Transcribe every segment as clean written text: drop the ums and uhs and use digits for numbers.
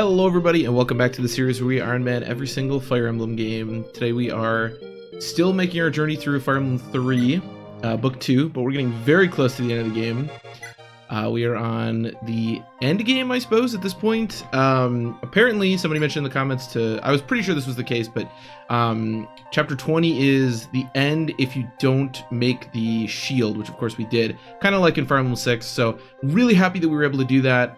Hello everybody and welcome back to the series where we Iron Man every single Fire Emblem game. Today we are still making our journey through Fire Emblem 3, Book 2, but we're getting very close to the end of the game. We are on the end game, I suppose, at this point. Apparently, somebody mentioned in the comments I was pretty sure this was the case, but Chapter 20 is the end if you don't make the shield, which of course we did, kind of like in Fire Emblem 6, so really happy that we were able to do that.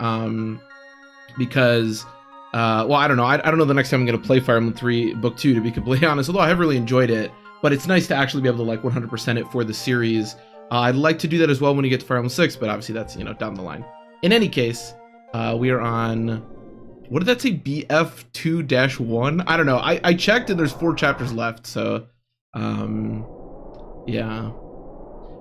Because, well, I don't know. I don't know the next time I'm going to play Fire Emblem 3 Book 2, to be completely honest, although I have really enjoyed it. But it's nice to actually be able to, like, 100% it for the series. I'd like to do that as well when we get to Fire Emblem 6, but obviously that's, you know, down the line. In any case, we are on... What did that say? BF2-1? I don't know. I checked and there's 4 chapters left, so... yeah.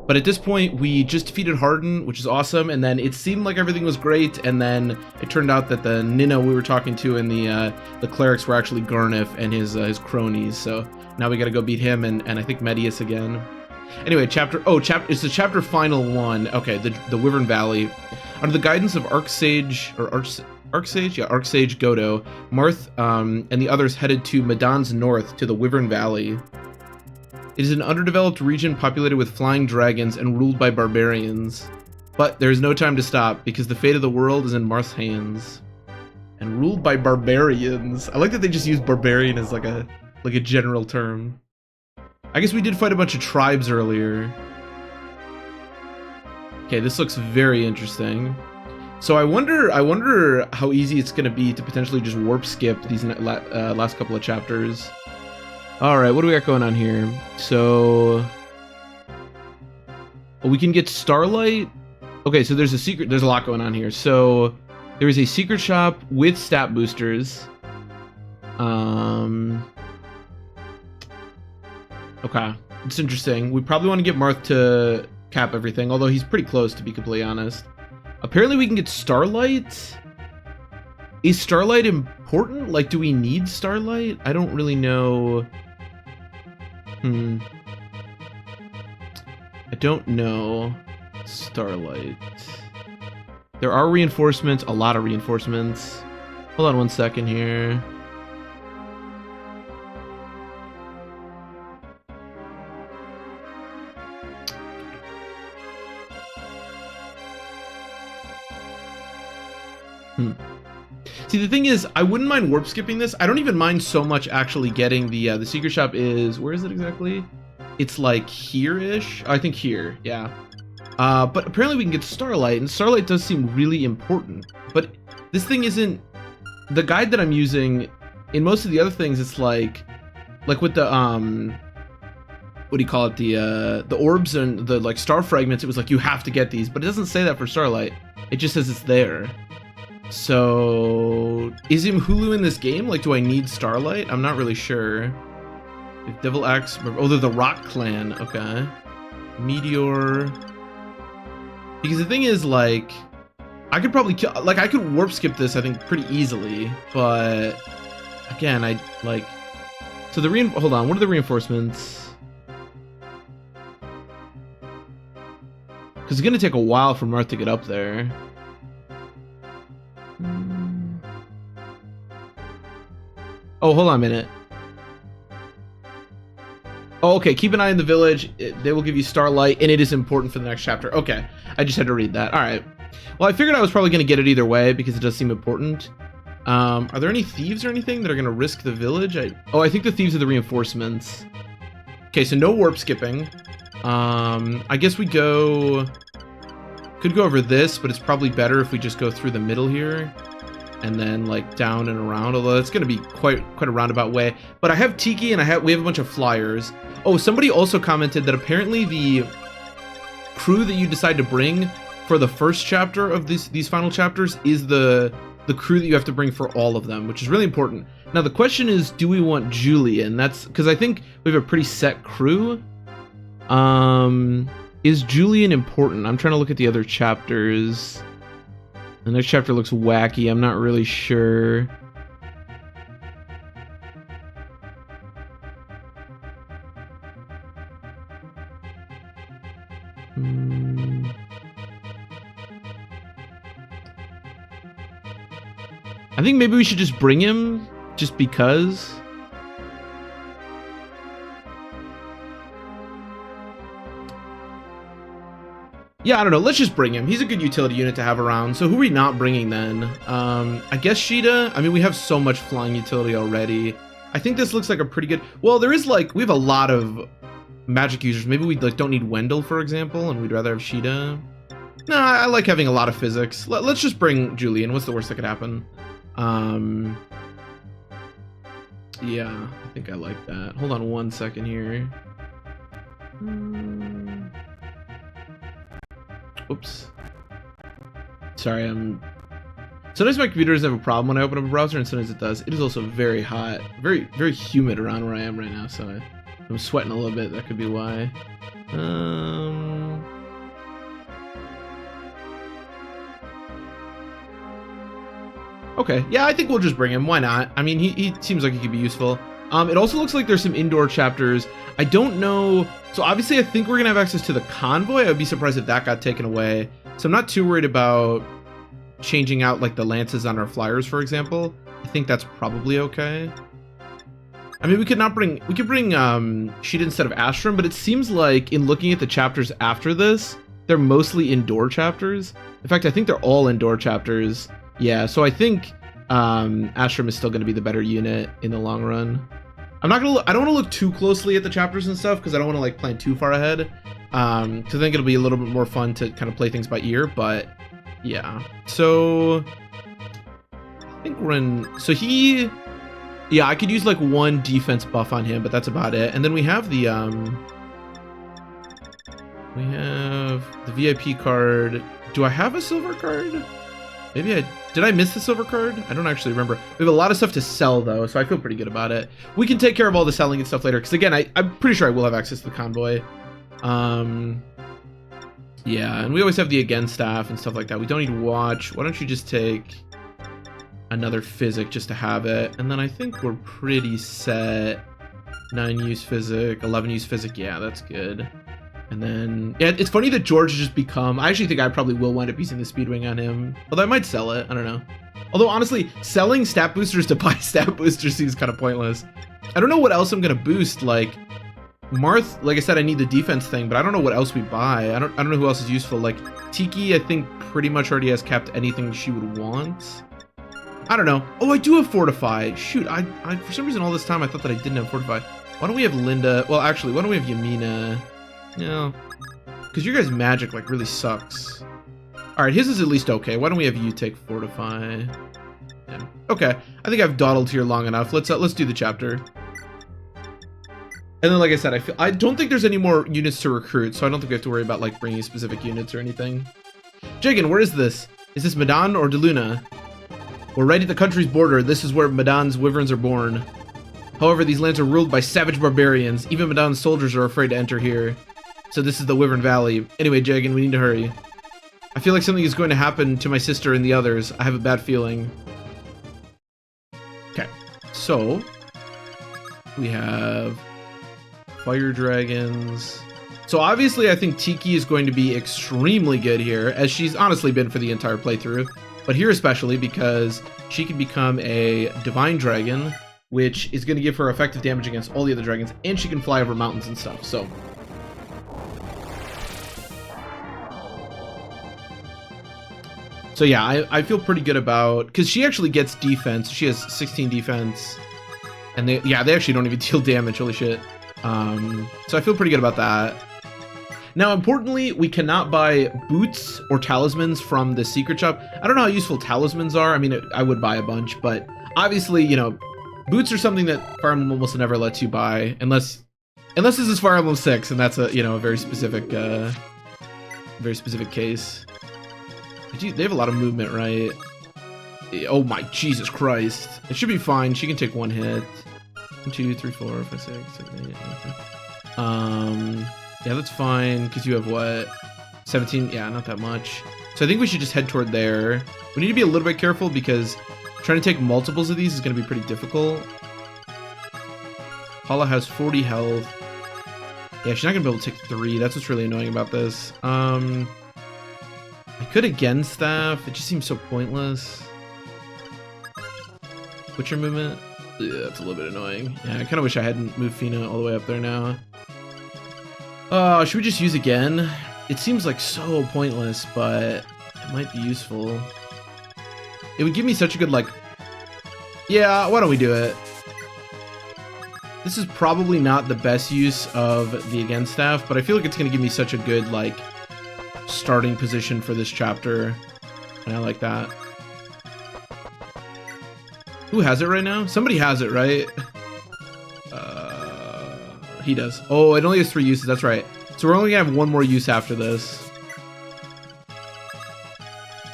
But at this point, we just defeated Hardin, which is awesome, and then it seemed like everything was great, and then it turned out that the Nina we were talking to and the clerics were actually Garnif and his cronies, so now we gotta go beat him and I think Medius again. Anyway, it's the chapter final one. Okay, the Wyvern Valley. Under the guidance of Archsage Godo, Marth and the others headed to Medan's north to the Wyvern Valley. It is an underdeveloped region populated with flying dragons and ruled by barbarians. But there is no time to stop, because the fate of the world is in Marth's hands. And ruled by barbarians. I like that they just use barbarian as like a general term. I guess we did fight a bunch of tribes earlier. Okay, this looks very interesting. So I wonder how easy it's going to be to potentially just warp skip these last couple of chapters. Alright, what do we got going on here? So... we can get Starlight. Okay, so there's a lot going on here. So, there is a secret shop with stat boosters. Okay, it's interesting. We probably want to get Marth to cap everything, although he's pretty close, to be completely honest. Apparently we can get Starlight. Is Starlight important? Like, do we need Starlight? I don't really know... I don't know. Starlight. There are reinforcements, a lot of reinforcements. Hold on one second here. See, the thing is, I wouldn't mind warp skipping this. I don't even mind so much actually getting the secret shop is... Where is it exactly? It's like here-ish? I think here, yeah. But apparently we can get Starlight, and Starlight does seem really important. But this thing isn't... The guide that I'm using, in most of the other things, it's like with the, what do you call it? The orbs and the, like, star fragments, it was like, you have to get these. But it doesn't say that for Starlight. It just says it's there. So, is Hulu in this game? Like, do I need Starlight? I'm not really sure. If Devil Axe... Oh, they're the Rock Clan. Okay. Meteor... Because the thing is, like... I could probably kill... Like, I could warp skip this, I think, pretty easily. But... Again, I, like... So the Hold on, what are the reinforcements? Because it's gonna take a while for Marth to get up there. Oh, hold on a minute. Oh, okay, keep an eye on the village. They will give you Starlight, and it is important for the next chapter. Okay, I just had to read that. All right. Well, I figured I was probably going to get it either way, because it does seem important. Are there any thieves or anything that are going to risk the village? I think the thieves are the reinforcements. Okay, so no warp skipping. I guess we could go over this, but it's probably better if we just go through the middle here. And then, like, down and around, although it's going to be quite a roundabout way. But I have Tiki, and we have a bunch of flyers. Oh, somebody also commented that apparently the crew that you decide to bring for the first chapter of these final chapters is the crew that you have to bring for all of them, which is really important. Now, the question is, do we want Julian? That's because I think we have a pretty set crew. Is Julian important? I'm trying to look at the other chapters. The next chapter looks wacky. I'm not really sure. I think maybe we should just bring him just because. Yeah, I don't know. Let's just bring him. He's a good utility unit to have around. So who are we not bringing then? I guess Sheeta. I mean, we have so much flying utility already. I think this looks like a pretty good... Well, there is like... We have a lot of magic users. Maybe we like don't need Wendell, for example, and we'd rather have Sheeta. No, I like having a lot of physics. Let's just bring Julian. What's the worst that could happen? Yeah, I think I like that. Hold on one second here. Oops. Sorry, sometimes my computer doesn't have a problem when I open up a browser, and sometimes it does. It is also very hot, very, very humid around where I am right now, so I'm sweating a little bit. That could be why. Okay, yeah, I think we'll just bring him. Why not? I mean, he seems like he could be useful. It also looks like there's some indoor chapters. I don't know. So obviously, I think we're going to have access to the convoy. I would be surprised if that got taken away. So I'm not too worried about changing out like the lances on our flyers, for example. I think that's probably okay. I mean, we could bring Sheeta instead of Astrum, but it seems like in looking at the chapters after this, they're mostly indoor chapters. In fact, I think they're all indoor chapters. Yeah, so I think Astrum is still going to be the better unit in the long run. I don't want to look too closely at the chapters and stuff because I don't want to like plan too far ahead. I think it'll be a little bit more fun to kind of play things by ear, but yeah. So I think we're in. So yeah, I could use like one defense buff on him, but that's about it. And then we have the VIP card. Do I have a silver card? Maybe did I miss the silver card? I don't actually remember. We have a lot of stuff to sell though, so I feel pretty good about it. We can take care of all the selling and stuff later, because again, I'm pretty sure I will have access to the convoy. Yeah, and we always have the again staff and stuff like that. We don't need watch. Why don't you just take another physic just to have it? And then I think we're pretty set. 9 use physic, 11 use physic. Yeah, that's good. And then, yeah, it's funny that George has just become... I actually think I probably will wind up using the Speedwing on him. Although I might sell it. I don't know. Although, honestly, selling stat boosters to buy stat boosters seems kind of pointless. I don't know what else I'm going to boost. Like, Marth, like I said, I need the defense thing, but I don't know what else we buy. I don't know who else is useful. Like, Tiki, I think, pretty much already has capped anything she would want. I don't know. Oh, I do have Fortify. Shoot, I for some reason all this time I thought that I didn't have Fortify. Why don't we have Linda? Well, actually, why don't we have Yamina? No, because your guys' magic like really sucks. All right, his is at least okay. Why don't we have you take Fortify? Yeah. Okay, I think I've dawdled here long enough. Let's do the chapter. And then, like I said, I don't think there's any more units to recruit, so I don't think we have to worry about like bringing specific units or anything. Jagan, where is this? Is this Medan or Deluna? We're right at the country's border. This is where Medan's wyverns are born. However, these lands are ruled by savage barbarians. Even Medan's soldiers are afraid to enter here. So this is the Wyvern Valley. Anyway, Jagan, we need to hurry. I feel like something is going to happen to my sister and the others. I have a bad feeling. Okay, so we have fire dragons. So obviously I think Tiki is going to be extremely good here, as she's honestly been for the entire playthrough. But here especially because she can become a divine dragon, which is going to give her effective damage against all the other dragons, and she can fly over mountains and stuff. So yeah, I feel pretty good about, because she actually gets defense. She has 16 defense, and they actually don't even deal damage. Holy shit. So I feel pretty good about that. Now, importantly, we cannot buy boots or talismans from the secret shop. I don't know how useful talismans are. I mean, I would buy a bunch, but obviously, you know, boots are something that Fire Emblem almost never lets you buy, unless this is Fire Emblem 6, and that's a very specific case. They have a lot of movement, right? Oh my Jesus Christ! It should be fine. She can take one hit. 1, 2, 3, 4, 5, 6, 7, 8, 9, 10. Yeah, that's fine, because you have what? 17? Yeah, not that much. So I think we should just head toward there. We need to be a little bit careful, because trying to take multiples of these is going to be pretty difficult. Hala has 40 health. Yeah, she's not going to be able to take 3. That's what's really annoying about this. I could again staff. It just seems so pointless. What's your movement? Yeah, that's a little bit annoying. Yeah, I kind of wish I hadn't moved Fina all the way up there now. Should we just use again? It seems like so pointless, but it might be useful. It would give me such a good, like... Yeah, why don't we do it? This is probably not the best use of the Again staff, but I feel like it's going to give me such a good, like, starting position for this chapter. And I like that. Who has it right now? Somebody has it, right? He does. Oh, it only has 3 uses. That's right. So we're only gonna have 1 more use after this.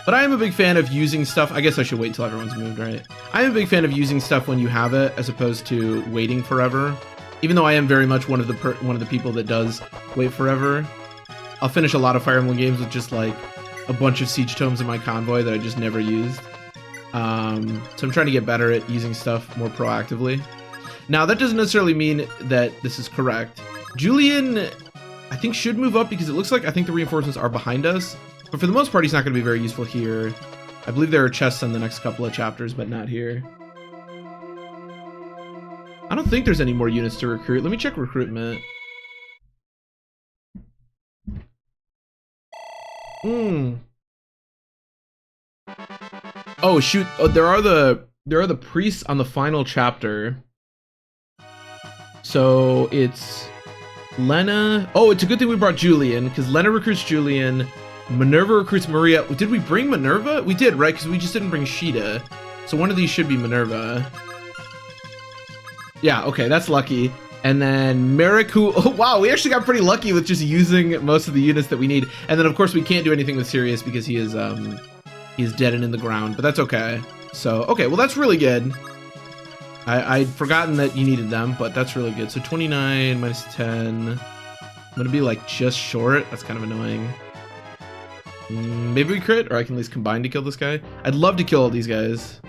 But I am a big fan of using stuff. I guess I should wait till everyone's moved, right? I am a big fan of using stuff when you have it, as opposed to waiting forever. Even though I am very much one of the people that does wait forever. I'll finish a lot of Fire Emblem games with just like a bunch of siege tomes in my convoy that I just never used. So I'm trying to get better at using stuff more proactively. Now, that doesn't necessarily mean that this is correct. Julian, I think, should move up because it looks like I think the reinforcements are behind us. But for the most part, he's not going to be very useful here. I believe there are chests in the next couple of chapters, but not here. I don't think there's any more units to recruit. Let me check recruitment. Oh shoot! Oh, there are the priests on the final chapter. So it's Lena. Oh, it's a good thing we brought Julian, because Lena recruits Julian. Minerva recruits Maria. Did we bring Minerva? We did, right? Because we just didn't bring Sheeta. So one of these should be Minerva. Yeah, okay, that's lucky. And then Merrick, who... Oh, wow, we actually got pretty lucky with just using most of the units that we need. And then, of course, we can't do anything with Sirius because he is dead and in the ground. But that's okay. So, okay, well, that's really good. I'd forgotten that you needed them, but that's really good. So 29 minus 10. I'm gonna be like just short. That's kind of annoying. Maybe we crit, or I can at least combine to kill this guy. I'd love to kill all these guys.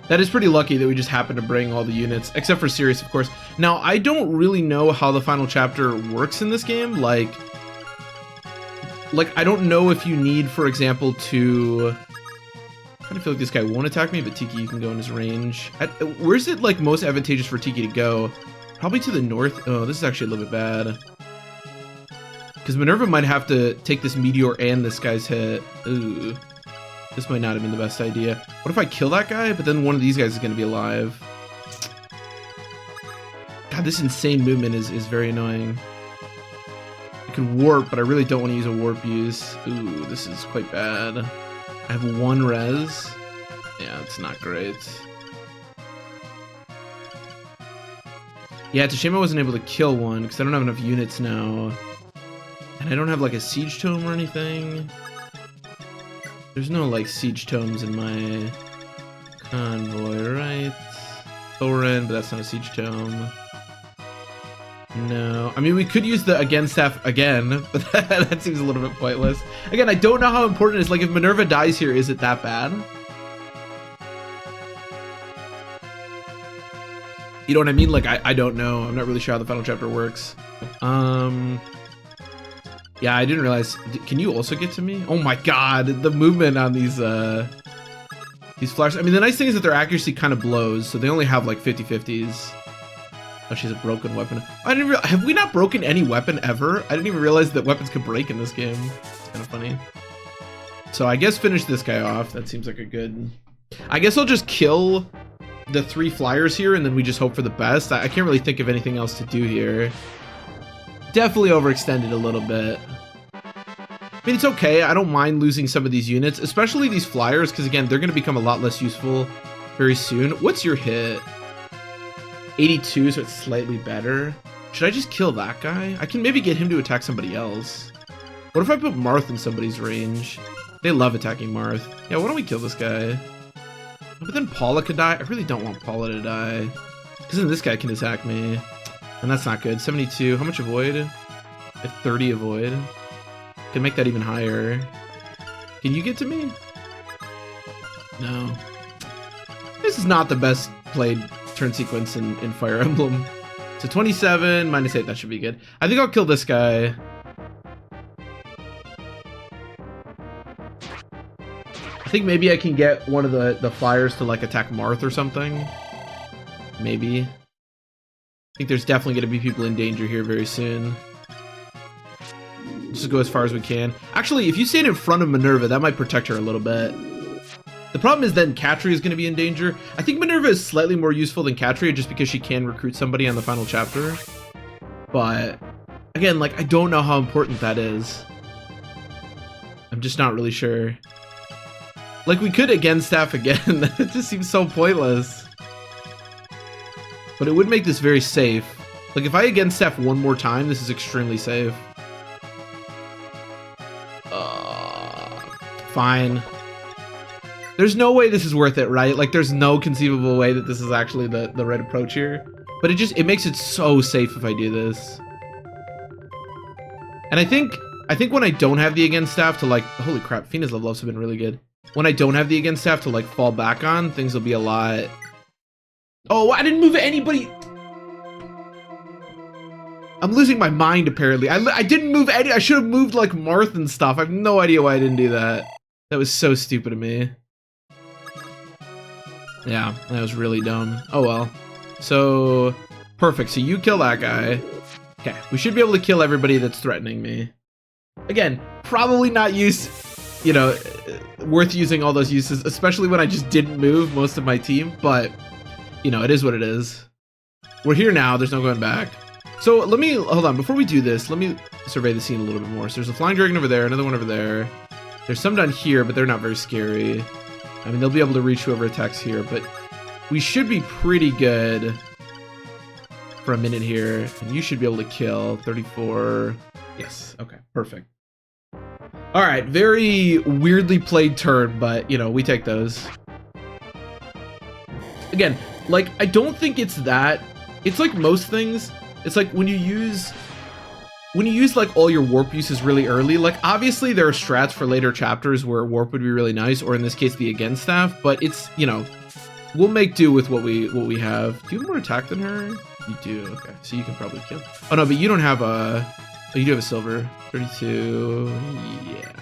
That is pretty lucky that we just happened to bring all the units, except for Sirius, of course. Now, I don't really know how the final chapter works in this game. Like, I don't know if you need, for example, to... I kind of feel like this guy won't attack me, but Tiki, you can go in his range. Where's it, like, most advantageous for Tiki to go? Probably to the north. Oh, this is actually a little bit bad. Because Minerva might have to take this meteor and this guy's hit. Ooh. This might not have been the best idea. What if I kill that guy, but then one of these guys is going to be alive? God, this insane movement is very annoying. I could warp, but I really don't want to use a warp use. Ooh, this is quite bad. I have 1 res. Yeah, it's not great. Yeah, it's a shame I wasn't able to kill one, because I don't have enough units now. And I don't have, like, a siege tome or anything. There's no, like, siege tomes in my convoy, right? Thorin, but that's not a siege tome. No. I mean, we could use the Again staff again, but that seems a little bit pointless. Again, I don't know how important it is. Like, if Minerva dies here, is it that bad? You know what I mean? Like, I don't know. I'm not really sure how the final chapter works. Yeah, I didn't realize. Can you also get to me? Oh my god, the movement on these flares. I mean, the nice thing is that their accuracy kind of blows, so they only have like 50/50s. Oh, she's a broken weapon. I didn't realize. Have we not broken any weapon ever? I didn't even realize that weapons could break in this game. It's kind of funny. So I guess finish this guy off. That seems like a good... I guess I'll just kill the 3 flyers here, and then we just hope for the best. I can't really think of anything else to do here. Definitely overextended a little bit. I mean, it's okay. I don't mind losing some of these units, especially these flyers, because again, they're going to become a lot less useful very soon. What's your hit? 82, so it's slightly better. Should I just kill that guy? I can maybe get him to attack somebody else. What if I put Marth in somebody's range? They love attacking Marth. Yeah, why don't we kill this guy? But then Paula could die. I really don't want Paula to die, because then this guy can attack me. And that's not good. 72. How much avoid? I have 30 avoid. Can make that even higher. Can you get to me? No. This is not the best played turn sequence in Fire Emblem. So 27 minus 8. That should be good. I think I'll kill this guy. I think maybe I can get one of the flyers to like attack Marth or something. Maybe. I think there's definitely going to be people in danger here very soon. Just go as far as we can. Actually, if you stand in front of Minerva, that might protect her a little bit. The problem is then Katria is going to be in danger. I think Minerva is slightly more useful than Katria just because she can recruit somebody on the final chapter. But again, like, I don't know how important that is. I'm just not really sure. Like, we could again staff again. It just seems so pointless. But it would make this very safe. Like, if I again staff one more time, this is extremely safe. Fine. There's no way this is worth it, right? Like, there's no conceivable way that this is actually the right approach here. But it makes it so safe if I do this. And I think when I don't have the against staff to, like, holy crap, Fina's level ups have been really good. When I don't have the against staff to, like, fall back on, things will be a lot. Oh, I didn't move anybody. I'm losing my mind, apparently. I didn't move any. I should have moved, like, Marth and stuff. I have no idea why I didn't do that. That was so stupid of me. Yeah, that was really dumb. Oh, well. So, perfect. So you kill that guy. Okay, we should be able to kill everybody that's threatening me. Again, probably not worth using all those uses, especially when I just didn't move most of my team, but, it is what it is. We're here now. There's no going back. So let me, hold on, before we do this, let me survey the scene a little bit more. So there's a flying dragon over there, another one over there. There's some down here, but they're not very scary. I mean, they'll be able to reach whoever attacks here, but we should be pretty good for a minute here. And you should be able to kill 34. Yes, okay, perfect. All right, very weirdly played turn, but, we take those. Again, like, I don't think it's that. It's like most things. It's like when you use like all your warp uses really early, like obviously there are strats for later chapters where warp would be really nice, or in this case the against staff, but it's, we'll make do with what we have. Do you have more attack than her? You do, okay. So you can probably kill. Oh no, but you don't have a, oh, you do have a silver. 32, yeah.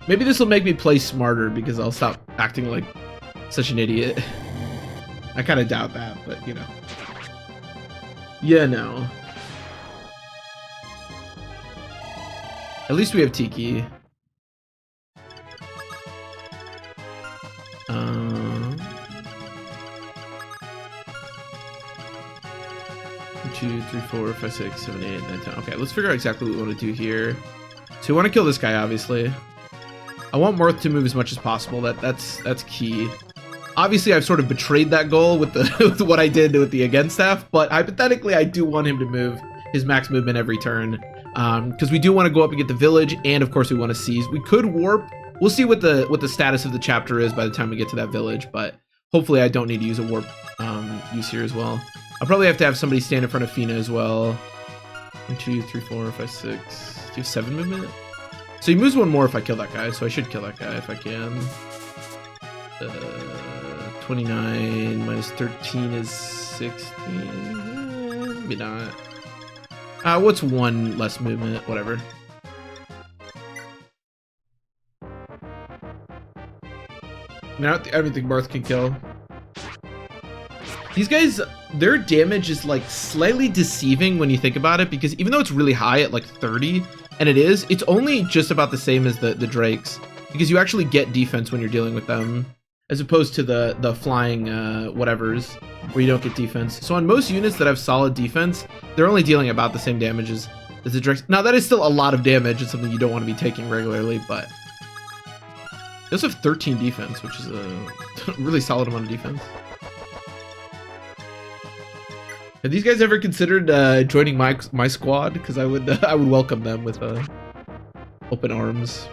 Maybe this will make me play smarter because I'll stop acting like such an idiot. I kind of doubt that, but yeah, no. At least we have Tiki. 2, 3, 4, 5, 6, 7, 8, 9, 10. Okay, let's figure out exactly what we want to do here. So we want to kill this guy, obviously. I want Marth to move as much as possible. That's key. Obviously, I've sort of betrayed that goal with with what I did with the against staff, but hypothetically, I do want him to move his max movement every turn, because we do want to go up and get the village, and of course, we want to seize. We could warp. We'll see what the status of the chapter is by the time we get to that village, but hopefully, I don't need to use a warp use here as well. I'll probably have to have somebody stand in front of Fina as well. 1, 2, 3, 4, 5, 6. Do you have 7 movement? So he moves one more if I kill that guy, so I should kill that guy if I can. 29 minus 13 is 16. Maybe not. What's one less movement? Whatever. I don't think Marth can kill. These guys, their damage is like slightly deceiving when you think about it, because even though it's really high at like 30, and it is, it's only just about the same as the Drakes, because you actually get defense when you're dealing with them, as opposed to the flying whatevers, where you don't get defense. So on most units that have solid defense, they're only dealing about the same damages as the Drakes. Now that is still a lot of damage. It's something you don't want to be taking regularly, but they also have 13 defense, which is a really solid amount of defense. Have these guys ever considered joining my squad? Because I would welcome them with open arms.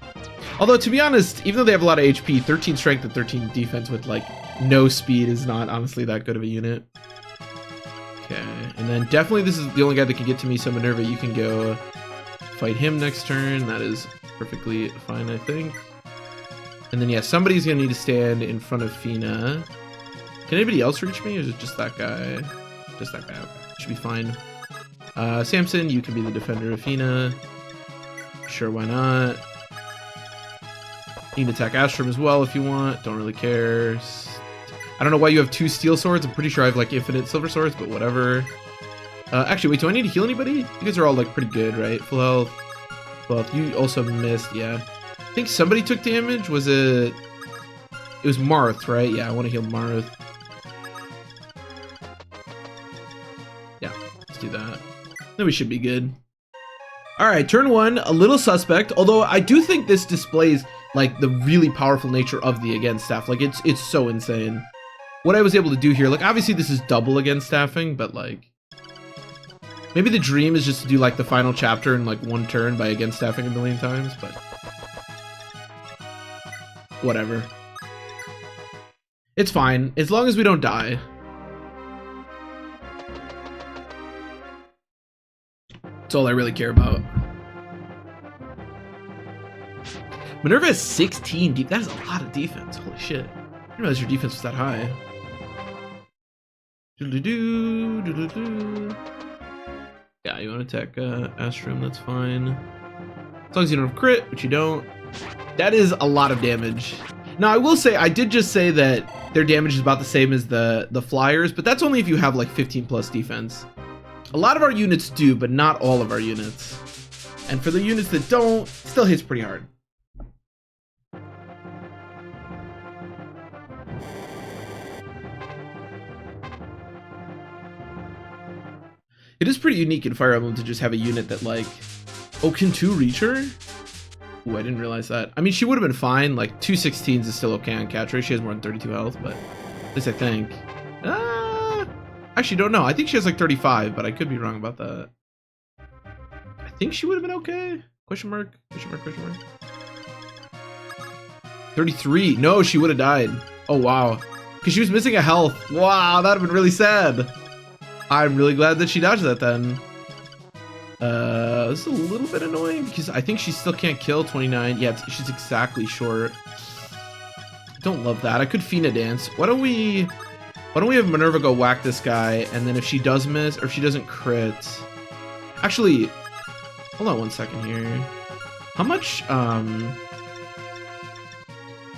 Although, to be honest, even though they have a lot of HP, 13 strength and 13 defense with, like, no speed is not honestly that good of a unit. Okay, and then definitely this is the only guy that can get to me, so Minerva, you can go fight him next turn. That is perfectly fine, I think. And then, yeah, somebody's going to need to stand in front of Fina. Can anybody else reach me, or is it just that guy? Just that guy. Okay. Should be fine. Samson, you can be the defender of Fina. Sure, why not? You can attack Astrum as well if you want. Don't really care. I don't know why you have 2 steel swords. I'm pretty sure I have like infinite silver swords, but whatever. Actually, wait, do I need to heal anybody? You guys are all like pretty good, right? Full health. Full health. You also missed, yeah. I think somebody took damage. Was it? It was Marth, right? Yeah, I want to heal Marth. Yeah, let's do that. Then we should be good. All right, turn 1, a little suspect. Although I do think this displays like the really powerful nature of the against staff. Like it's so insane. What I was able to do here, like obviously this is double against staffing, but like maybe the dream is just to do like the final chapter in like 1 turn by against staffing a million times, but whatever. It's fine, as long as we don't die. That's all I really care about. Minerva has 16 deep. That is a lot of defense. Holy shit. I didn't realize your defense was that high. Yeah, you want to attack Astrum, that's fine. As long as you don't have crit, which you don't. That is a lot of damage. Now, I will say, I did just say that their damage is about the same as the Flyers, but that's only if you have like 15 plus defense. A lot of our units do, but not all of our units. And for the units that don't, it still hits pretty hard. It is pretty unique in Fire Emblem to just have a unit that like, oh, can 2 reach her? Ooh, I didn't realize that. I mean, she would have been fine. Like 2 16s is still okay on catch rate. She has more than 32 health, but at least I think. Actually, don't know. I think she has like 35, but I could be wrong about that. I think she would have been okay. Question mark? Question mark? Question mark? 33. No, she would have died. Oh, wow. Because she was missing a health. Wow, that would have been really sad. I'm really glad that she dodged that then. This is a little bit annoying because I think she still can't kill 29. Yeah, she's exactly short. Don't love that. I could Fina dance. Why don't we have Minerva go whack this guy, and then if she does miss or if she doesn't crit. Actually, hold on 1 second here. How much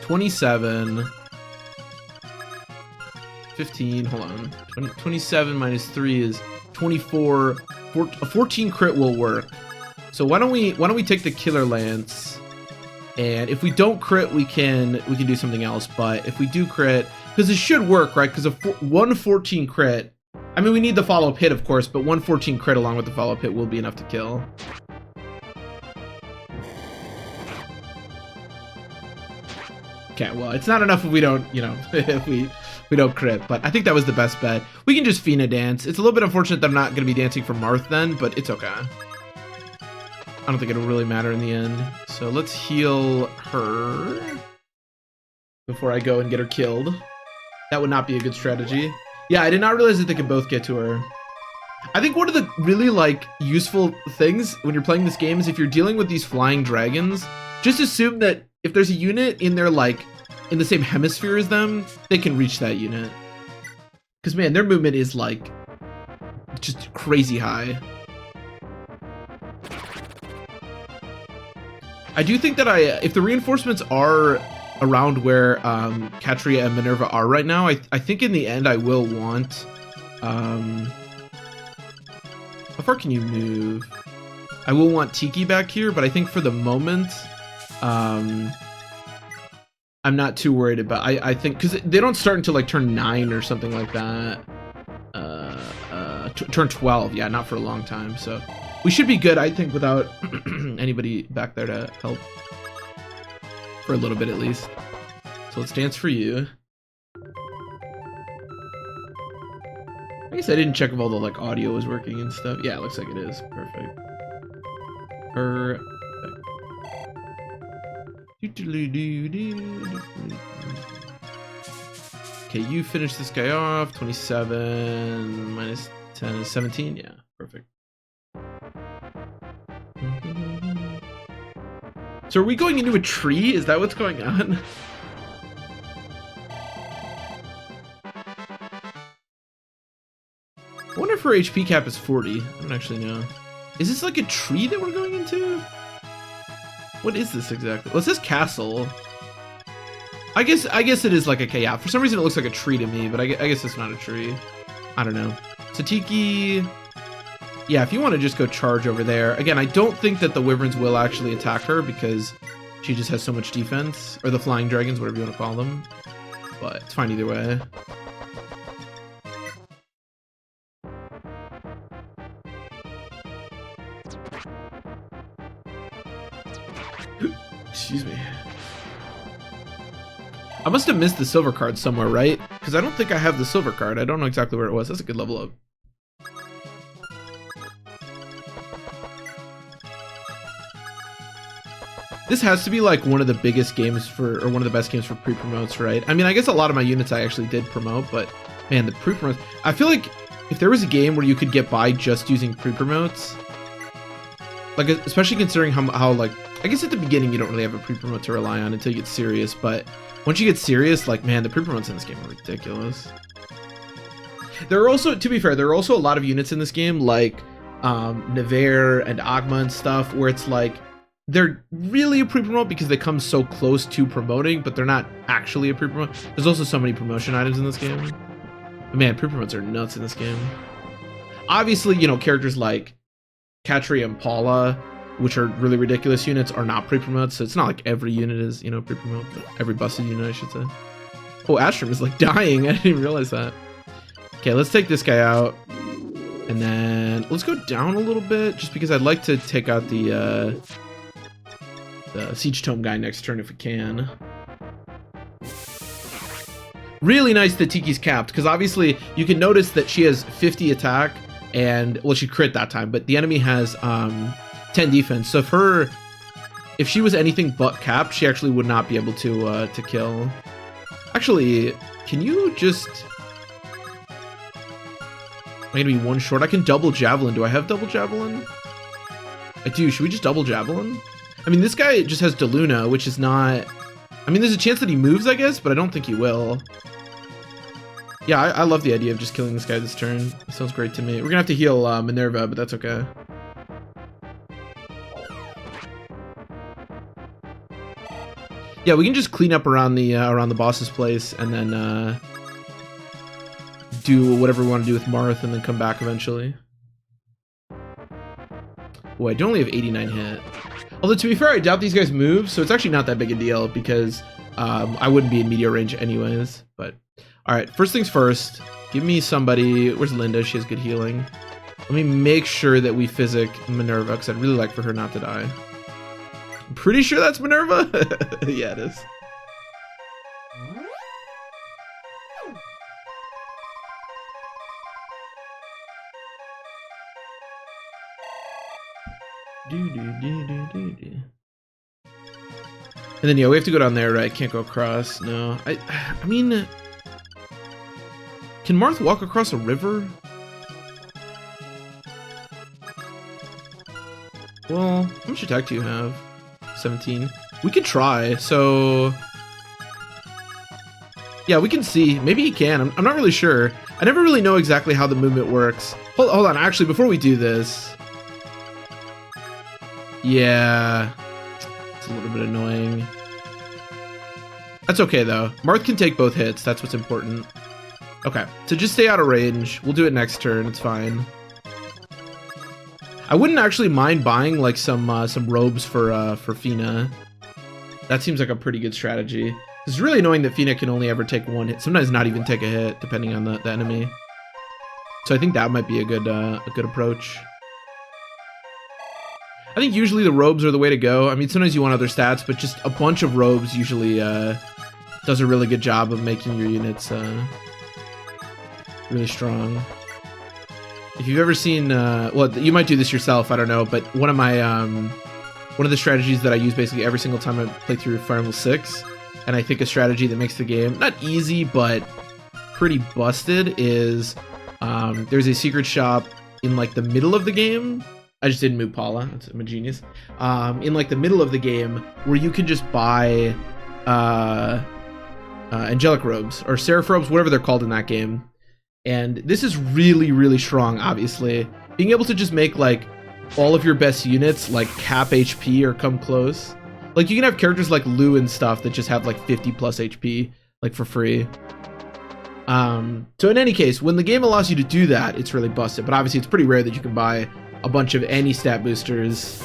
27 15, hold on. 27 minus 3 is 24. A 14 crit will work. So why don't we take the Killer Lance, and if we don't crit, we can do something else. But if we do crit, because it should work, right? Because 114 crit. I mean, we need the follow-up hit, of course, but 114 crit along with the follow-up hit will be enough to kill. Okay, well, it's not enough if we don't, you know, if we don't crit, but I think that was the best bet. We can just Fina dance. It's a little bit unfortunate that I'm not going to be dancing for Marth then, but it's okay. I don't think it'll really matter in the end. So let's heal her before I go and get her killed. That would not be a good strategy. Yeah, I did not realize that they could both get to her. I think one of the really like useful things when you're playing this game is if you're dealing with these flying dragons, just assume that if there's a unit in their like in the same hemisphere as them, they can reach that unit. Because man, their movement is like just crazy high. I do think that if the reinforcements are around where Katria and Minerva are right now, I think in the end I will want how far can you move? I will want Tiki back here, but I think for the moment I'm not too worried about. I think because they don't start until like turn 9 or something like that. Turn 12, yeah, not for a long time. So we should be good, I think, without anybody back there to help for a little bit at least. So let's dance for you. I guess I didn't check if all the like audio was working and stuff. Yeah, it looks like it is. Perfect. Okay, you finish this guy off. 27 minus 10 is 17. Yeah, perfect. So are we going into a tree? Is that what's going on? I wonder if her HP cap is 40. I don't actually know. Is this like a tree that we're going into? What is this exactly? Well, it says castle. I guess it is like a yeah. For some reason, it looks like a tree to me, but I guess it's not a tree. I don't know. Satiki. Yeah, if you want to just go charge over there. Again, I don't think that the wyverns will actually attack her because she just has so much defense, or the flying dragons, whatever you want to call them. But it's fine either way. Excuse me. I must have missed the silver card somewhere, right? Because I don't think I have the silver card. I don't know exactly where it was. That's a good level up. This has to be like one of the biggest games for, or one of the best games for pre-promotes, right? I mean, I guess a lot of my units I actually did promote, but man, the pre-promotes, I feel like if there was a game where you could get by just using pre-promotes, like, especially considering how like, I guess at the beginning you don't really have a pre-promote to rely on until you get serious, but once you get serious, like, man, the pre-promotes in this game are ridiculous. There are also, to be fair, there are also a lot of units in this game, like Nevere and Agma and stuff, where it's like, they're really a pre-promote because they come so close to promoting, but they're not actually a pre-promote. There's also so many promotion items in this game. But man, pre-promotes are nuts in this game. Obviously, you know, characters like Katri and Paula, which are really ridiculous units, are not pre-promotes, so it's not like every unit is, you know, pre-promote, but every busted unit, I should say. Oh, Astrum is like dying. I didn't even realize that. Okay, let's take this guy out. And then let's go down a little bit, just because I'd like to take out the Siege Tome guy next turn if we can. Really nice that Tiki's capped, because obviously you can notice that she has 50 attack, and, well, she crit that time, but the enemy has 10 defense. So if she was anything but capped, she actually would not be able to kill. Actually, can you just... I'm gonna be one short. I can double javelin. Do I have double javelin? I do. Should we just double javelin? I mean, this guy just has DeLuna, which is not... I mean, there's a chance that he moves, I guess, but I don't think he will. Yeah, I love the idea of just killing this guy this turn. It sounds great to me. We're gonna have to heal Minerva, but that's okay. Yeah, we can just clean up around the boss's place, and then do whatever we want to do with Marth, and then come back eventually. Oh, I do only have 89 hit. Although, to be fair, I doubt these guys move, so it's actually not that big a deal, because I wouldn't be in meteor range anyways. But, alright, first things first, give me somebody... Where's Linda? She has good healing. Let me make sure that we physic Minerva, because I'd really like for her not to die. I'm pretty sure that's Minerva? Yeah, it is. And then, yeah, we have to go down there, right? Can't go across. No. I mean... Can Marth walk across a river? Well, how much attack do you have? 17. We could try, so... Yeah, we can see. Maybe he can. I'm not really sure. I never really know exactly how the movement works. Hold on. Actually, before we do this... Yeah, it's a little bit annoying. That's okay, though. Marth can take both hits. That's what's important. Okay, so just stay out of range. We'll do it next turn. It's fine. I wouldn't actually mind buying like some robes for Fina. That seems like a pretty good strategy. It's really annoying that Fina can only ever take one hit. Sometimes not even take a hit, depending on the enemy. So I think that might be a good approach. I think usually the robes are the way to go. I mean, sometimes you want other stats, but just a bunch of robes usually does a really good job of making your units really strong. If you've ever seen, well, you might do this yourself, I don't know, but one of the strategies that I use basically every single time I play through Fire Emblem 6, and I think a strategy that makes the game not easy, but pretty busted, is there's a secret shop in like the middle of the game. I just didn't move Paula. I'm a genius. In like the middle of the game, where you can just buy angelic robes or seraph robes, whatever they're called in that game. And this is really, really strong. Obviously, being able to just make like all of your best units like cap HP or come close Like, you can have characters like Lou and stuff that just have like 50 plus HP, like for free. So in any case, when the game allows you to do that, it's really busted. But obviously, it's pretty rare that you can buy a bunch of any stat boosters.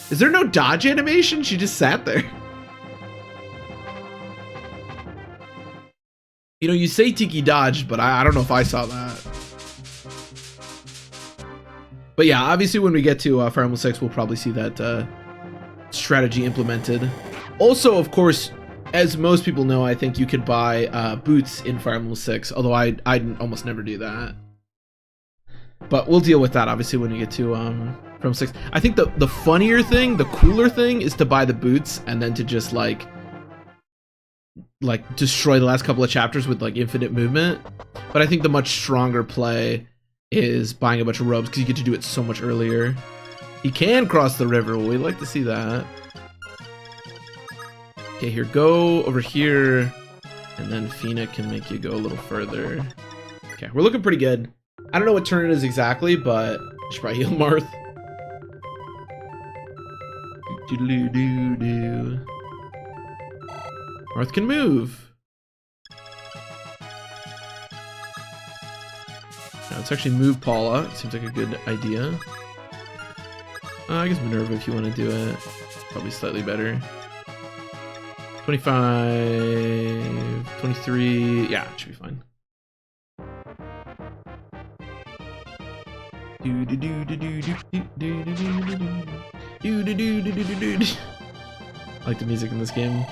Is there no dodge animation? She just sat there. You know, you say Tiki dodged, but I don't know if I saw that. But yeah, obviously when we get to Fire Emblem 6, we'll probably see that strategy implemented. Also, of course, as most people know, I think you could buy boots in Fire Emblem 6, although I almost never do that. But we'll deal with that, obviously, when we get to Fire Emblem 6. I think the funnier thing, the cooler thing, is to buy the boots and then to just, like destroy the last couple of chapters with, like, infinite movement. But I think the much stronger play is buying a bunch of robes, because you get to do it so much earlier. He can cross the river. Well, we'd like to see that. Okay, here, go over here, and then Fina can make you go a little further. Okay, we're looking pretty good. I don't know what turn it is exactly, but I should probably heal Marth. Doodaloo-doo-doo. Marth can move. Now let's actually move Paula. It seems like a good idea. I guess Minerva if you want to do it. Probably slightly better. 25, 23, yeah, it should be fine. I like the music in this game.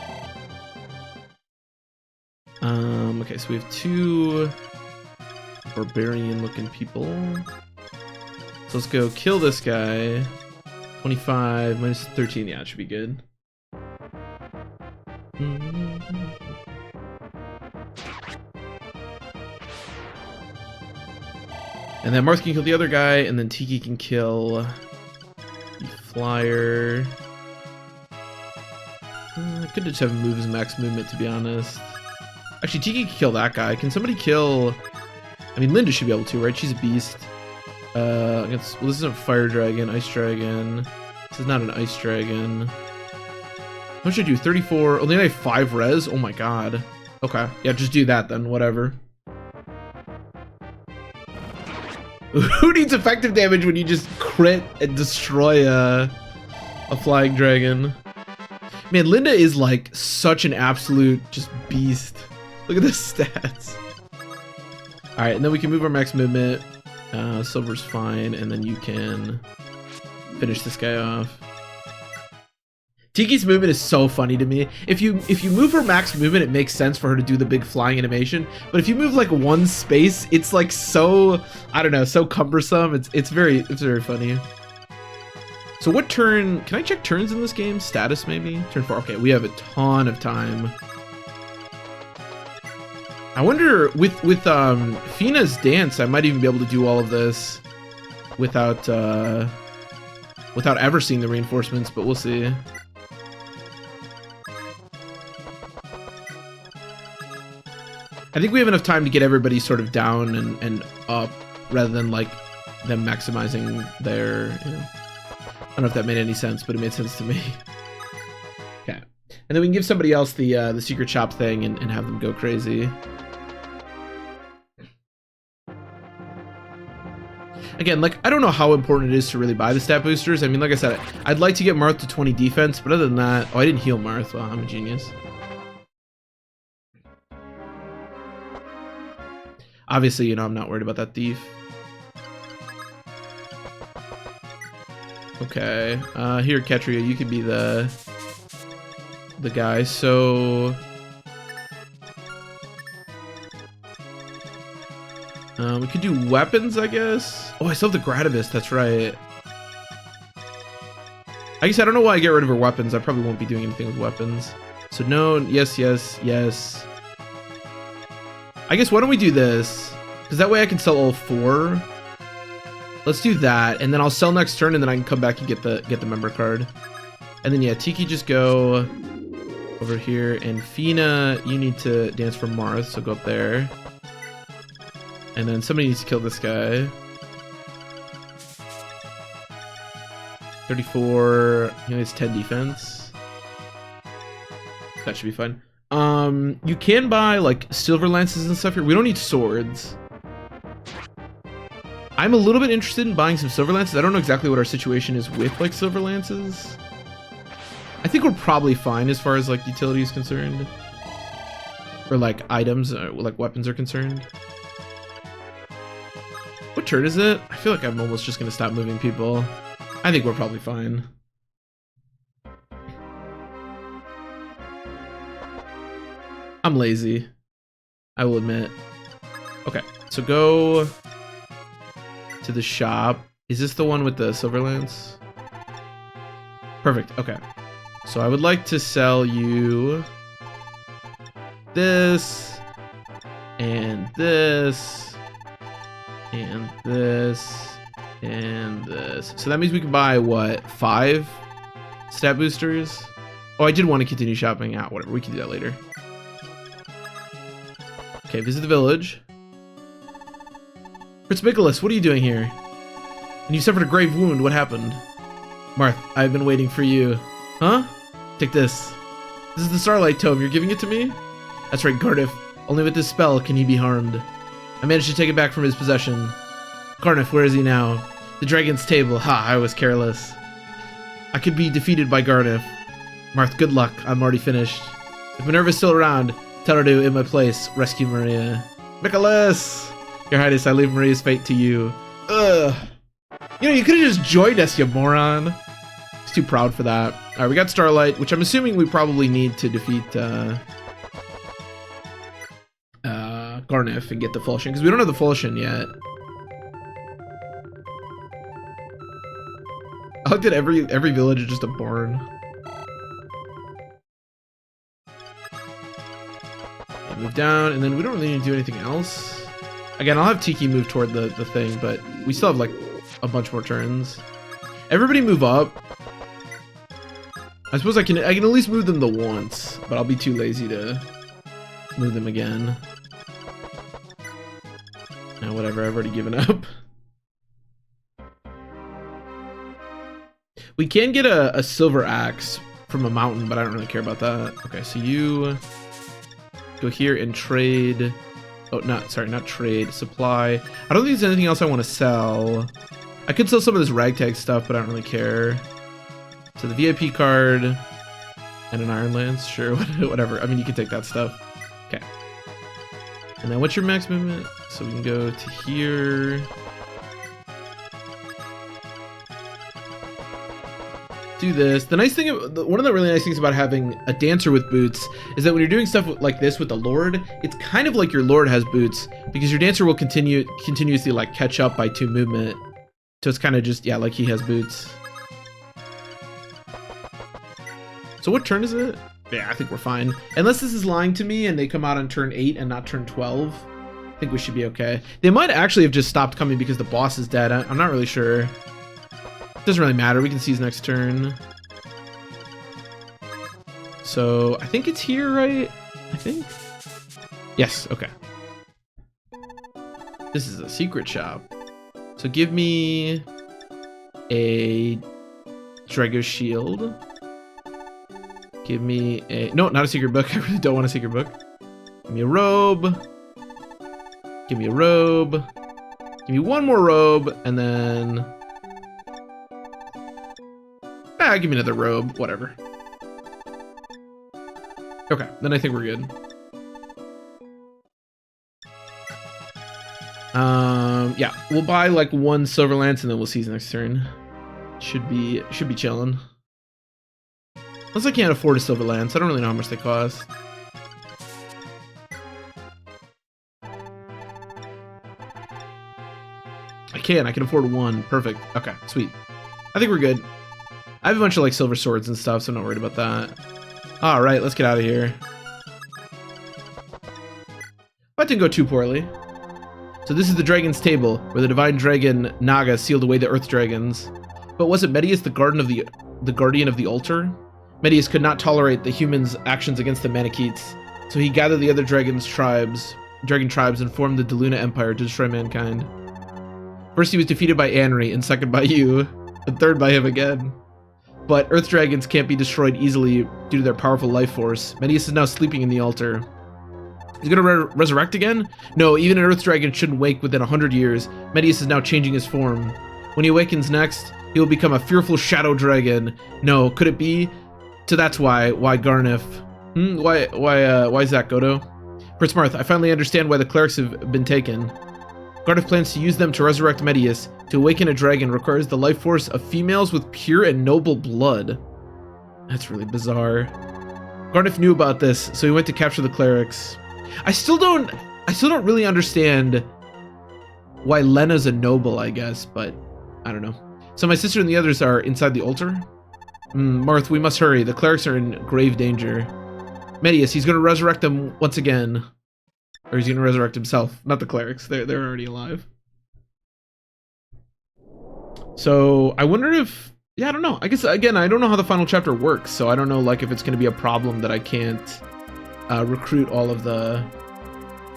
Okay, so we have two barbarian-looking people. So let's go kill this guy. 25 minus 13, yeah, it should be good. And then Marth can kill the other guy, and then Tiki can kill the flyer. I could just have him move his max movement, to be honest. Actually, Tiki can kill that guy. Can somebody kill... I mean, Linda should be able to, right? She's a beast. Well, this isn't a fire dragon, ice dragon. This is not an ice dragon. What should I do? 34. Only I have 5 res? Oh my god. Okay. Yeah, just do that then. Whatever. Who needs effective damage when you just crit and destroy a flying dragon? Man, Linda is like such an absolute just beast. Look at the stats. Alright, and then we can move our max movement. Silver's fine, and then you can finish this guy off. Tiki's movement is so funny to me. If you move her max movement, it makes sense for her to do the big flying animation. But if you move like one space, it's like so, I don't know, so cumbersome. It's very funny. So what turn? Can I check turns in this game? Status maybe? Turn 4. Okay, we have a ton of time. I wonder with Fina's dance, I might even be able to do all of this without ever seeing the reinforcements, but we'll see. I think we have enough time to get everybody sort of down and up rather than like them maximizing their, you know, I don't know if that made any sense, but it made sense to me. Okay. And then we can give somebody else the secret shop thing and have them go crazy. Again, like, I don't know how important it is to really buy the stat boosters. I mean, like I said, I'd like to get Marth to 20 defense, but other than that... Oh, I didn't heal Marth. Well, I'm a genius. Obviously, you know, I'm not worried about that thief. Okay. Here, Ketria, you could be the guy. So... we could do weapons, I guess. Oh, I still have the Gradavis, that's right. I guess I don't know why I get rid of her weapons. I probably won't be doing anything with weapons. So no, yes, yes, yes. I guess why don't we do this? Because that way I can sell all 4. Let's do that, and then I'll sell next turn, and then I can come back and get the member card. And then yeah, Tiki, just go over here, and Fina, you need to dance for Marth, so go up there. And then somebody needs to kill this guy. 34, he has 10 defense. That should be fine. You can buy like silver lances and stuff here. We don't need swords. I'm a little bit interested in buying some silver lances. I don't know exactly what our situation is with like silver lances. I think we're probably fine as far as like utility is concerned. Or like items, like weapons are concerned. What turn is it? I feel like I'm almost just gonna stop moving people. I think we're probably fine. I'm lazy, I will admit. Okay, so go to the shop. Is this the one with the silver lance? Perfect, okay. So I would like to sell you this, and this, and this, and this. So that means we can buy, what, 5 stat boosters? Oh, I did want to continue shopping out. Whatever, we can do that later. Okay, visit the village. Prince Nicholas, what are you doing here? And you suffered a grave wound. What happened? Marth, I've been waiting for you. Huh? Take this. This is the Starlight Tome. You're giving it to me? That's right, Garniff. Only with this spell can he be harmed. I managed to take it back from his possession. Garniff, where is he now? The dragon's table. Ha, I was careless. I could be defeated by Garniff. Marth, good luck. I'm already finished. If Minerva's still around, tell her to, in my place, rescue Maria. Nicholas! Your Highness, I leave Maria's fate to you. Ugh. You know, you could have just joined us, you moron. He's too proud for that. Alright, we got Starlight, which I'm assuming we probably need to defeat Garniff and get the Fulshin, because we don't have the Fulshin yet. I looked at every village is just a barn. Move down, and then we don't really need to do anything else. Again, I'll have Tiki move toward the thing, but we still have like a bunch more turns. Everybody move up. I suppose I can at least move them the once, but I'll be too lazy to move them again. Now, whatever, I've already given up. We can get a silver axe from a mountain, but I don't really care about that. Okay, so you go here and trade. Oh, not trade. Supply. I don't think there's anything else I want to sell. I could sell some of this ragtag stuff, but I don't really care. So the VIP card and an iron lance, sure, whatever. I mean, you can take that stuff. Okay. And then what's your max movement? So we can go to here. Do this. The nice thing, one of the really nice things about having a dancer with boots is that when you're doing stuff like this with the Lord, it's kind of like your Lord has boots, because your dancer will continuously like catch up by 2 movement. So it's kind of just, yeah, like he has boots. So what turn is it? Yeah, I think we're fine. Unless this is lying to me and they come out on turn 8 and not turn 12. I think we should be okay. They might actually have just stopped coming because the boss is dead. I'm not really sure. Doesn't really matter. We can see his next turn. So I think it's here, right? I think. Yes. Okay. This is a secret shop. So give me a Drago shield. Give me a no, not a secret book. I really don't want a secret book. Give me a robe. Give me a robe. Give me one more robe, and then. Give me another robe, whatever. Okay, then I think we're good. Yeah, we'll buy like 1 silver lance and then we'll see his next turn. Should be chilling. Unless I can't afford a silver lance. I don't really know how much they cost. I can afford 1. Perfect. Okay, sweet. I think we're good. I have a bunch of like silver swords and stuff, so I'm not worried about that. All right, let's get out of here. That didn't go too poorly. So this is the dragon's table, where the divine dragon Naga sealed away the earth dragons. But wasn't Medius the guardian of the altar? Medius could not tolerate the humans' actions against the Manichetes, so he gathered the other dragon tribes, and formed the Deluna Empire to destroy mankind. First he was defeated by Anri, and second by you, and third by him again. but Earth Dragons can't be destroyed easily due to their powerful life force. Medius is now sleeping in the altar. He's gonna resurrect again? No, even an Earth Dragon shouldn't wake within 100 years. Medius is now changing his form. When he awakens next, he will become a fearful shadow dragon. No, could it be? So that's why Garnif? Why is that, Godo? Prince Marth, I finally understand why the clerics have been taken. Garnif plans to use them to resurrect Medius. To awaken a dragon requires the life force of females with pure and noble blood. That's really bizarre. Garnif knew about this, so he went to capture the clerics. I still don't really understand why Lena's a noble, I guess, but I don't know. So my sister and the others are inside the altar? Marth, we must hurry. The clerics are in grave danger. Medius, he's going to resurrect them once again. Or he's going to resurrect himself. Not the clerics. They're already alive. So I wonder if... Yeah, I don't know. I guess, again, I don't know how the final chapter works. So I don't know like if it's going to be a problem that I can't recruit all of the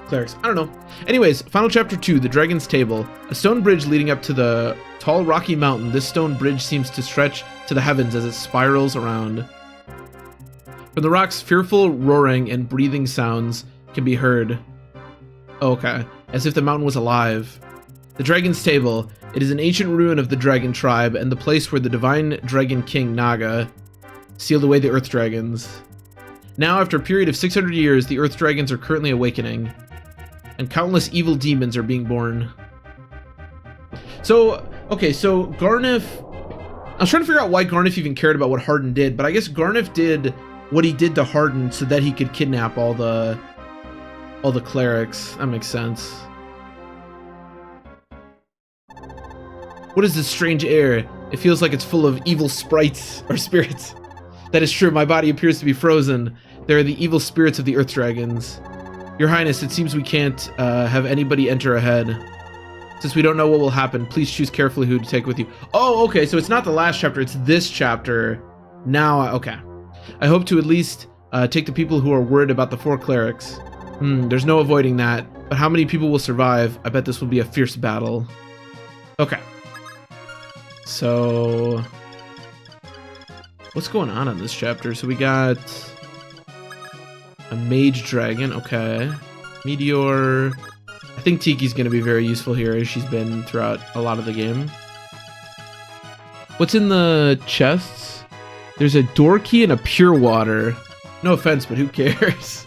clerics. I don't know. Anyways, final chapter 2, the Dragon's Table. A stone bridge leading up to the tall rocky mountain. This stone bridge seems to stretch to the heavens as it spirals around. From the rocks, fearful roaring and breathing sounds can be heard. Okay, as if the mountain was alive. The Dragon's Table. It is an ancient ruin of the dragon tribe and the place where the divine dragon king Naga sealed away the earth dragons. Now, after a period of 600 years, the earth dragons are currently awakening, and countless evil demons are being born. So, okay, so Garnif... I was trying to figure out why Garnif even cared about what Hardin did, but I guess Garnif did what he did to Hardin so that he could kidnap all the clerics. That makes sense. What is this strange air? It feels like it's full of evil sprites or spirits. That is true, my body appears to be frozen. There are the evil spirits of the earth dragons. Your Highness, it seems we can't have anybody enter ahead. Since we don't know what will happen, please choose carefully who to take with you. Oh, okay, so it's not the last chapter, it's this chapter. Now, okay. I hope to at least take the people who are worried about the 4 clerics. There's no avoiding that. But how many people will survive? I bet this will be a fierce battle. Okay. So... what's going on in this chapter? So we got... a mage dragon, okay. Meteor... I think Tiki's going to be very useful here, as she's been throughout a lot of the game. What's in the chests? There's a door key and a pure water. No offense, but who cares?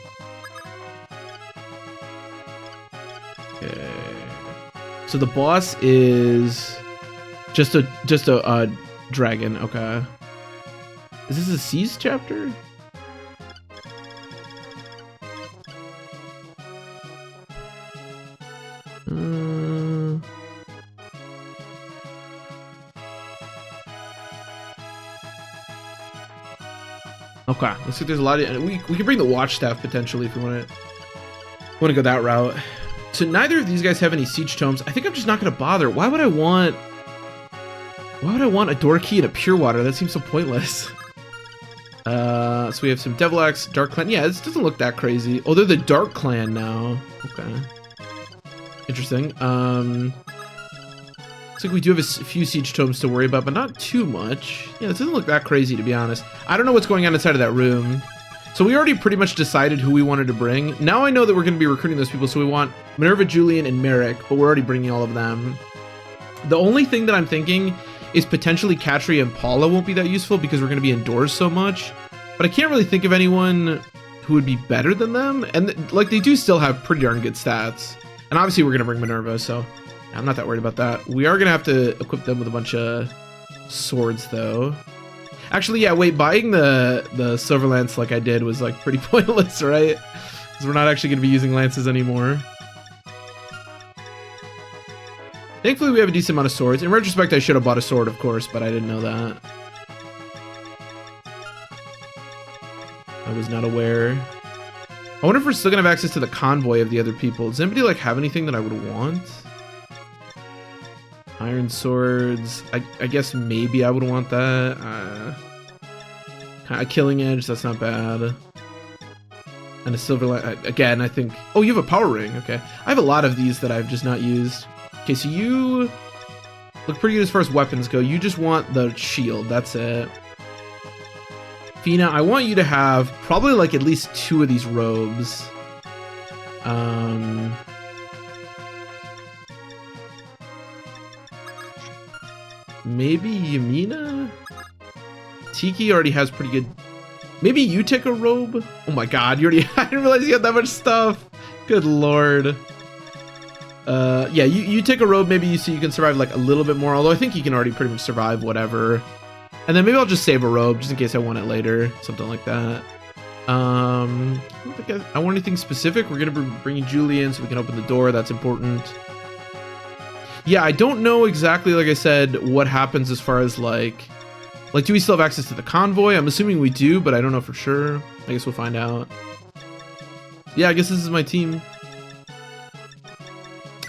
Okay. So the boss is just a dragon. Okay. Is this a Seas chapter? Okay, looks like there's a lot of... We can bring the watch staff potentially if we want to go that route. So neither of these guys have any siege tomes. I think I'm just not going to bother. Why would I want a door key and a pure water? That seems so pointless. So we have some Devil Axe, Dark Clan. Yeah, this doesn't look that crazy. Oh, they're the Dark Clan now. Okay. Interesting. Looks like we do have a few siege tomes to worry about, but not too much. Yeah, this doesn't look that crazy, to be honest. I don't know what's going on inside of that room. So we already pretty much decided who we wanted to bring. Now I know that we're going to be recruiting those people, so we want Minerva, Julian, and Merrick, but we're already bringing all of them. The only thing that I'm thinking is potentially Katri and Paula won't be that useful because we're going to be indoors so much. But I can't really think of anyone who would be better than them. And like, they do still have pretty darn good stats. And obviously we're going to bring Minerva, so I'm not that worried about that. We are going to have to equip them with a bunch of swords, though. Actually, yeah, wait, buying the silver lance like I did was like pretty pointless, right? Because we're not actually going to be using lances anymore. Thankfully, we have a decent amount of swords. In retrospect, I should have bought a sword, of course, but I didn't know that. I was not aware. I wonder if we're still going to have access to the convoy of the other people. Does anybody like have anything that I would want? Iron swords. I guess maybe I would want that. Kind of killing edge. That's not bad. And a silver light. Again, I think... Oh, you have a power ring. Okay. I have a lot of these that I've just not used. Okay, so you look pretty good as far as weapons go. You just want the shield. That's it. Fina, I want you to have probably like at least 2 of these robes. Maybe Yamina? Tiki already has pretty good... Maybe you take a robe? Oh my god, you already... I didn't realize you had that much stuff. Good lord. Yeah, you take a robe, maybe you see you can survive like a little bit more, although I think you can already pretty much survive whatever. And then maybe I'll just save a robe just in case I want it later, something like that. I don't think I want anything specific. We're gonna be bringing Julie in so we can open the door. That's important. Yeah, I don't know exactly, like I said, what happens as far as like do we still have access to the convoy? I'm assuming we do, but I don't know for sure. I guess we'll find out. Yeah, I guess this is my team.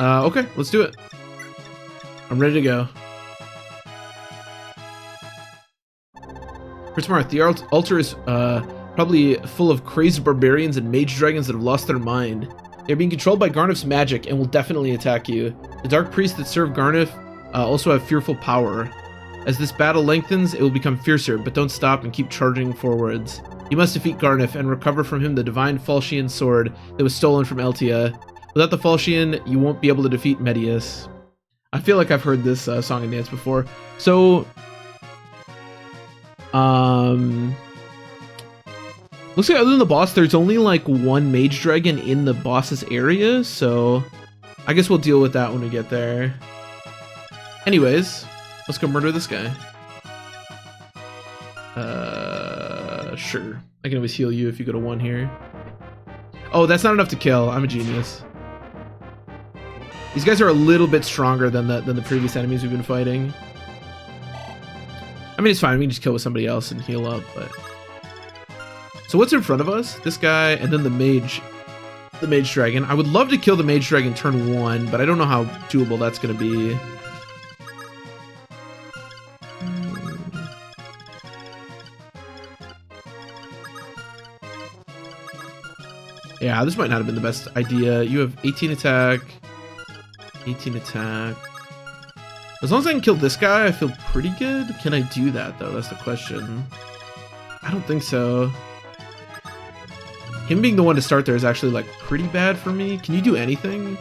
Okay, let's do it. I'm ready to go. Prince Marth, the altar is probably full of crazy barbarians and mage dragons that have lost their mind. They're being controlled by Garnif's magic and will definitely attack you. The dark priests that serve Garnif also have fearful power. As this battle lengthens, it will become fiercer, but don't stop and keep charging forwards. You must defeat Garnif and recover from him the divine Falchian sword that was stolen from Eltia. Without the Falchian, you won't be able to defeat Medius. I feel like I've heard this song and dance before. So, looks like other than the boss, there's only like 1 mage dragon in the boss's area, so I guess we'll deal with that when we get there. Anyways, let's go murder this guy. Sure. I can always heal you if you go to 1 here. Oh, that's not enough to kill. I'm a genius. These guys are a little bit stronger than the previous enemies we've been fighting. I mean, it's fine. We can just kill with somebody else and heal up, but... So what's in front of us? This guy, and then the mage dragon. I would love to kill the mage dragon turn 1, but I don't know how doable that's going to be. Yeah, this might not have been the best idea. You have 18 attack. 18 attack. As long as I can kill this guy, I feel pretty good. Can I do that, though? That's the question. I don't think so. Him being the one to start there is actually, like, pretty bad for me. Can you do anything?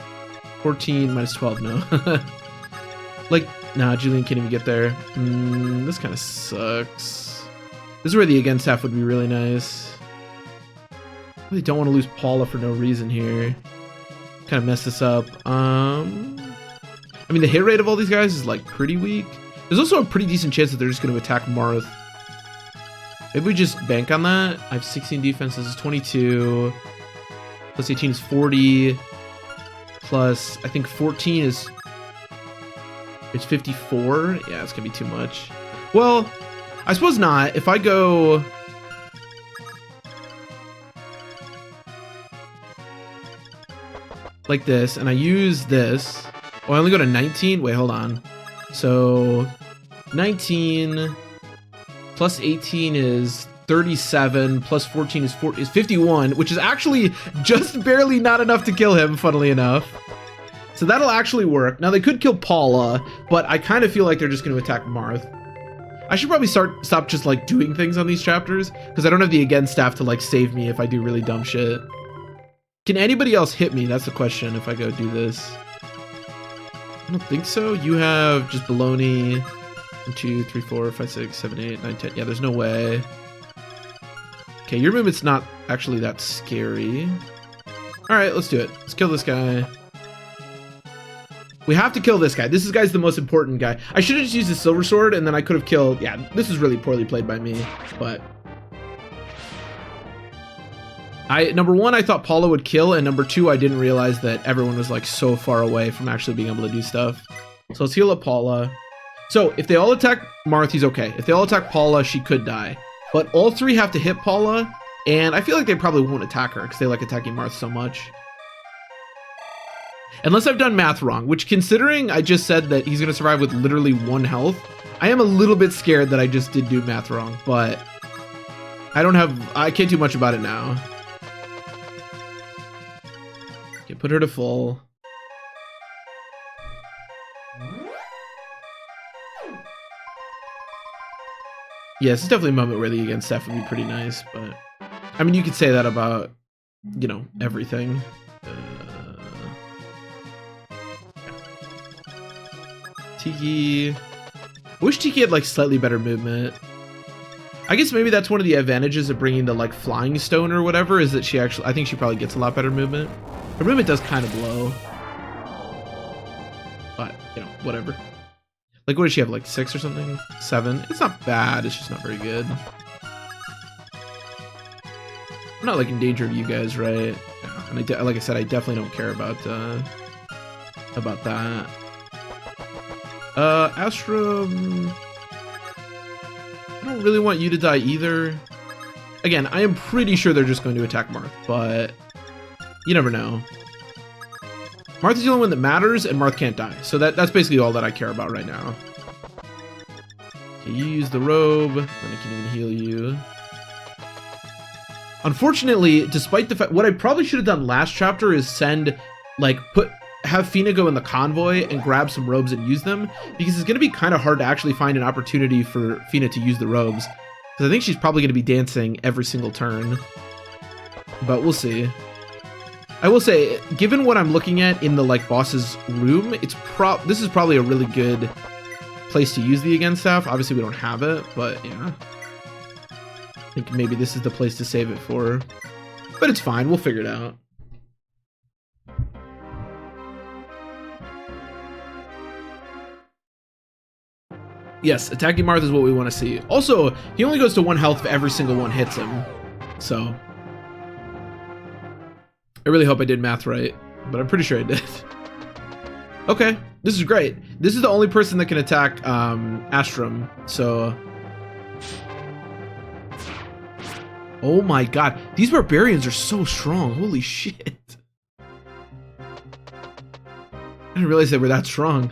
14 minus 12, no. Like, nah, Julian can't even get there. This kind of sucks. This is where the against half would be really nice. I really don't want to lose Paula for no reason here. Kind of mess this up. I mean, the hit rate of all these guys is like pretty weak. There's also a pretty decent chance that they're just going to attack Marth. Maybe we just bank on that. I have 16 defense. This is 22. Plus 18 is 40. Plus, I think 14 is... It's 54. Yeah, it's going to be too much. Well, I suppose not. If I go... like this, and I use this. Oh, I only go to 19? Wait, hold on. So, 19 plus 18 is 37, plus 14 is 51, which is actually just barely not enough to kill him, funnily enough. So that'll actually work. Now, they could kill Paula, but I kind of feel like they're just going to attack Marth. I should probably stop just, like, doing things on these chapters, because I don't have the against staff to, like, save me if I do really dumb shit. Can anybody else hit me? That's the question if I go do this. I don't think so. You have just baloney. 1, 2, 3, 4, 5, 6, 7, 8, 9, 10. Yeah, there's no way. Okay, your movement's not actually that scary. Alright, let's do it. Let's kill this guy. We have to kill this guy. This guy's the most important guy. I should have just used the silver sword and then I could have killed... Yeah, this is really poorly played by me, but... Number 1, I thought Paula would kill, and number 2, I didn't realize that everyone was like so far away from actually being able to do stuff. So let's heal up Paula. So if they all attack Marth, he's okay. If they all attack Paula, she could die. But all 3 have to hit Paula, and I feel like they probably won't attack her because they like attacking Marth so much. Unless I've done math wrong, which considering I just said that he's going to survive with literally 1 health, I am a little bit scared that I just did do math wrong, but I can't do much about it now. Okay, put her to full. Yeah, this is definitely a moment where the against Steph would be pretty nice, but I mean, you could say that about, you know, everything. Tiki. I wish Tiki had like slightly better movement. I guess maybe that's one of the advantages of bringing the like flying stone or whatever, is that she actually, I think she probably gets a lot better movement. Her movement does kind of low, but you know, whatever. Like, what does she have, like 6 or something? 7? It's not bad, it's just not very good. I'm not like in danger of you guys, right? And like I said, I definitely don't care about that. Astrum, I don't really want you to die either. Again, I am pretty sure they're just going to attack Marth, but you never know. Marth is the only one that matters, and Marth can't die. So that's basically all that I care about right now. Okay, you use the robe, then I can even heal you. Unfortunately, despite the fact, what I probably should have done last chapter is send, like, have Fina go in the convoy and grab some robes and use them, because it's going to be kind of hard to actually find an opportunity for Fina to use the robes, because I think she's probably going to be dancing every single turn, but we'll see. I will say, given what I'm looking at in the like boss's room, this is probably a really good place to use the against staff. Obviously we don't have it, but yeah, I think maybe this is the place to save it for, but it's fine, we'll figure it out. Yes, attacking Marth is what we want to see. Also, he only goes to 1 health if every single one hits him, so I really hope I did math right, but I'm pretty sure I did. Okay, this is great. This is the only person that can attack Astrum, so... Oh my god, these barbarians are so strong, holy shit. I didn't realize they were that strong.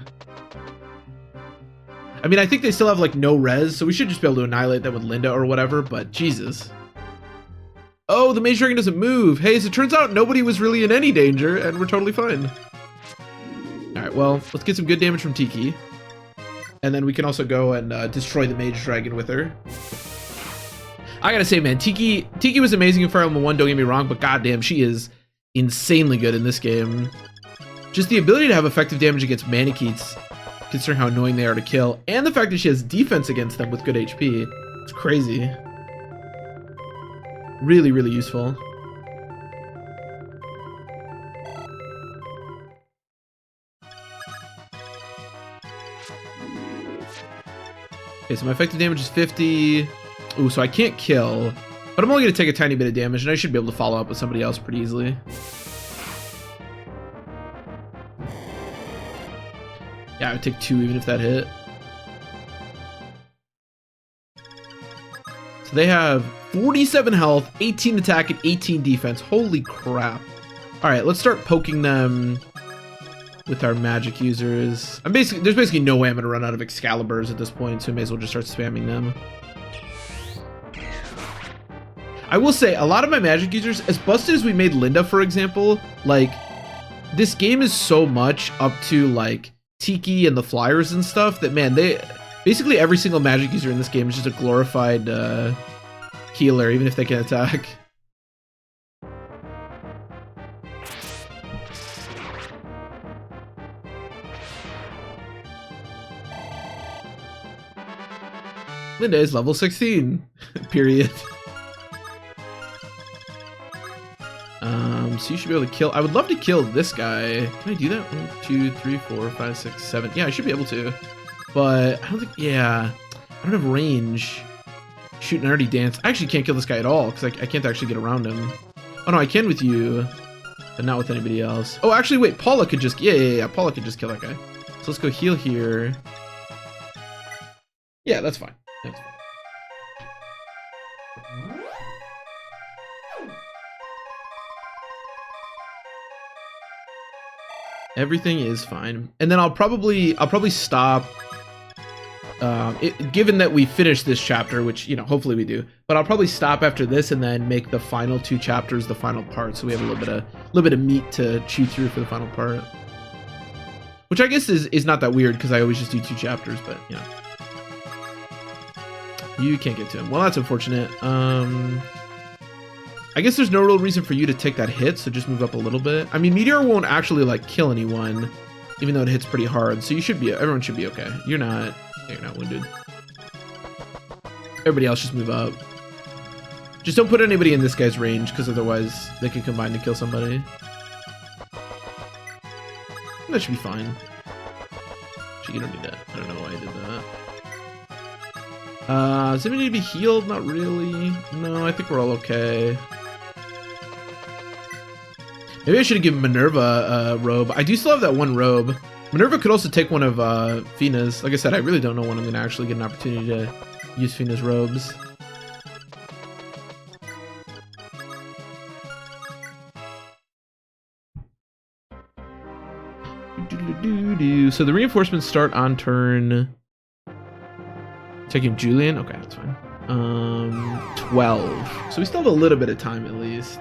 I mean, I think they still have like no res, so we should just be able to annihilate them with Linda or whatever, but Jesus. Oh, the Mage Dragon doesn't move. Hey, as it turns out, nobody was really in any danger, and we're totally fine. Alright, well, let's get some good damage from Tiki. And then we can also go and destroy the Mage Dragon with her. I gotta say, man, Tiki was amazing in Fire Emblem 1, don't get me wrong, but goddamn, she is insanely good in this game. Just the ability to have effective damage against Manakets, considering how annoying they are to kill, and the fact that she has defense against them with good HP. It's crazy. Really, really useful. Okay, so my effective damage is 50. Ooh, so I can't kill, but I'm only going to take a tiny bit of damage, and I should be able to follow up with somebody else pretty easily. Yeah, I would take 2 even if that hit. So they have 47 health, 18 attack, and 18 defense. Holy crap. Alright, let's start poking them with our magic users. There's basically no way I'm going to run out of Excaliburs at this point, so I may as well just start spamming them. I will say, a lot of my magic users, as busted as we made Linda, for example, like, this game is so much up to, like, Tiki and the Flyers and stuff that, man, basically every single magic user in this game is just a glorified healer, even if they can attack. Linda is level 16, period. So you should be able to kill. I would love to kill this guy. Can I do that? 1, 2, 3, 4, 5, 6, 7. Yeah, I should be able to. But I don't think. Yeah, I don't have range. Shoot and already dance. I actually can't kill this guy at all because I can't actually get around him. Oh no, I can with you, but not with anybody else. Oh, actually, wait. Paula could just. Yeah. Paula could just kill that guy. So let's go heal here. Yeah, that's fine. That's fine. Everything is fine, and then I'll probably stop. Given that we finish this chapter, which hopefully we do, but I'll probably stop after this and then make the final 2 chapters the final part, so we have a little bit of meat to chew through for the final part. Which I guess is not that weird because I always just do 2 chapters, but You can't get to him. Well, that's unfortunate. I guess there's no real reason for you to take that hit, so just move up a little bit. I mean, Meteor won't actually, like, kill anyone, even though it hits pretty hard, so you should be, everyone should be okay. You're not wounded. Everybody else just move up. Just don't put anybody in this guy's range, because otherwise they could combine to kill somebody. That should be fine. Actually, you don't need that. I don't know why I did that. Does anybody need to be healed? Not really. No, I think we're all okay. Maybe I should have given Minerva a robe. I do still have that one robe. Minerva could also take one of Fina's. Like I said, I really don't know when I'm going to actually get an opportunity to use Fina's robes. So the reinforcements start on turn... Taking Julian? Okay, that's fine. 12. So we still have a little bit of time at least.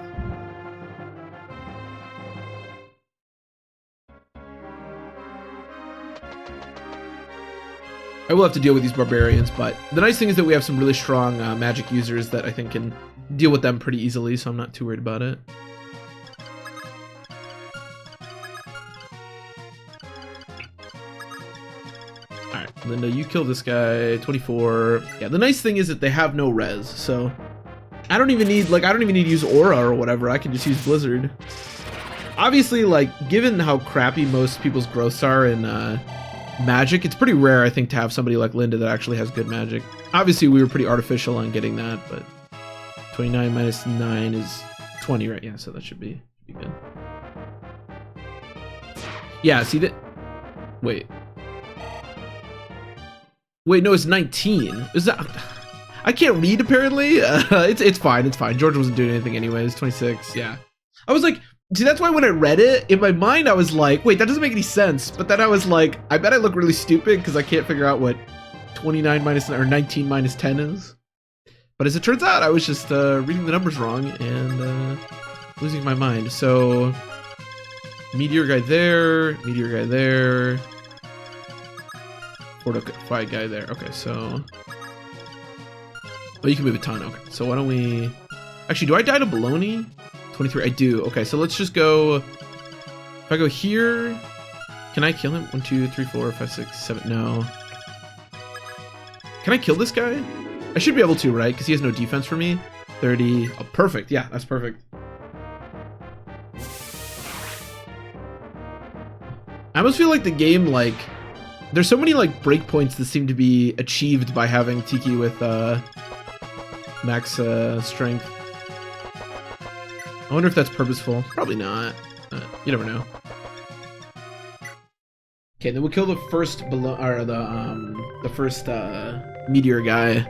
I will have to deal with these barbarians, but the nice thing is that we have some really strong magic users that I think can deal with them pretty easily, so I'm not too worried about it. Alright, Linda, you kill this guy, 24. Yeah, the nice thing is that they have no res, so I don't even need to use Aura or whatever. I can just use Blizzard. Obviously, like, given how crappy most people's growths are in magic, it's pretty rare, I think, to have somebody like Linda that actually has good magic. Obviously, we were pretty artificial on getting that, but 29 minus 9 is 20, right? Yeah, so that should be good. Yeah, see that? Wait, no, it's 19. Is that? I can't read apparently. It's fine. It's fine. George wasn't doing anything anyways. 26. Yeah. I was like, see, that's why when I read it in my mind, I was like, wait, that doesn't make any sense. But then I was like, I bet I look really stupid because I can't figure out what 29 minus or 19 minus 10 is. But as it turns out, I was just reading the numbers wrong and losing my mind. So meteor guy there, fortify guy there. Okay, so you can move a ton. Okay, so why don't we actually, do I die to baloney? 23, I do. Okay, so let's just go, if I go here, can I kill him? 1, 2, 3, 4, 5, 6, 7, no. Can I kill this guy? I should be able to, right? Because he has no defense for me. 30, oh, perfect. Yeah, that's perfect. I almost feel like the game, like, there's so many, like, breakpoints that seem to be achieved by having Tiki with max strength. I wonder if that's purposeful. Probably not. You never know. Okay, then we'll kill the first the first meteor guy,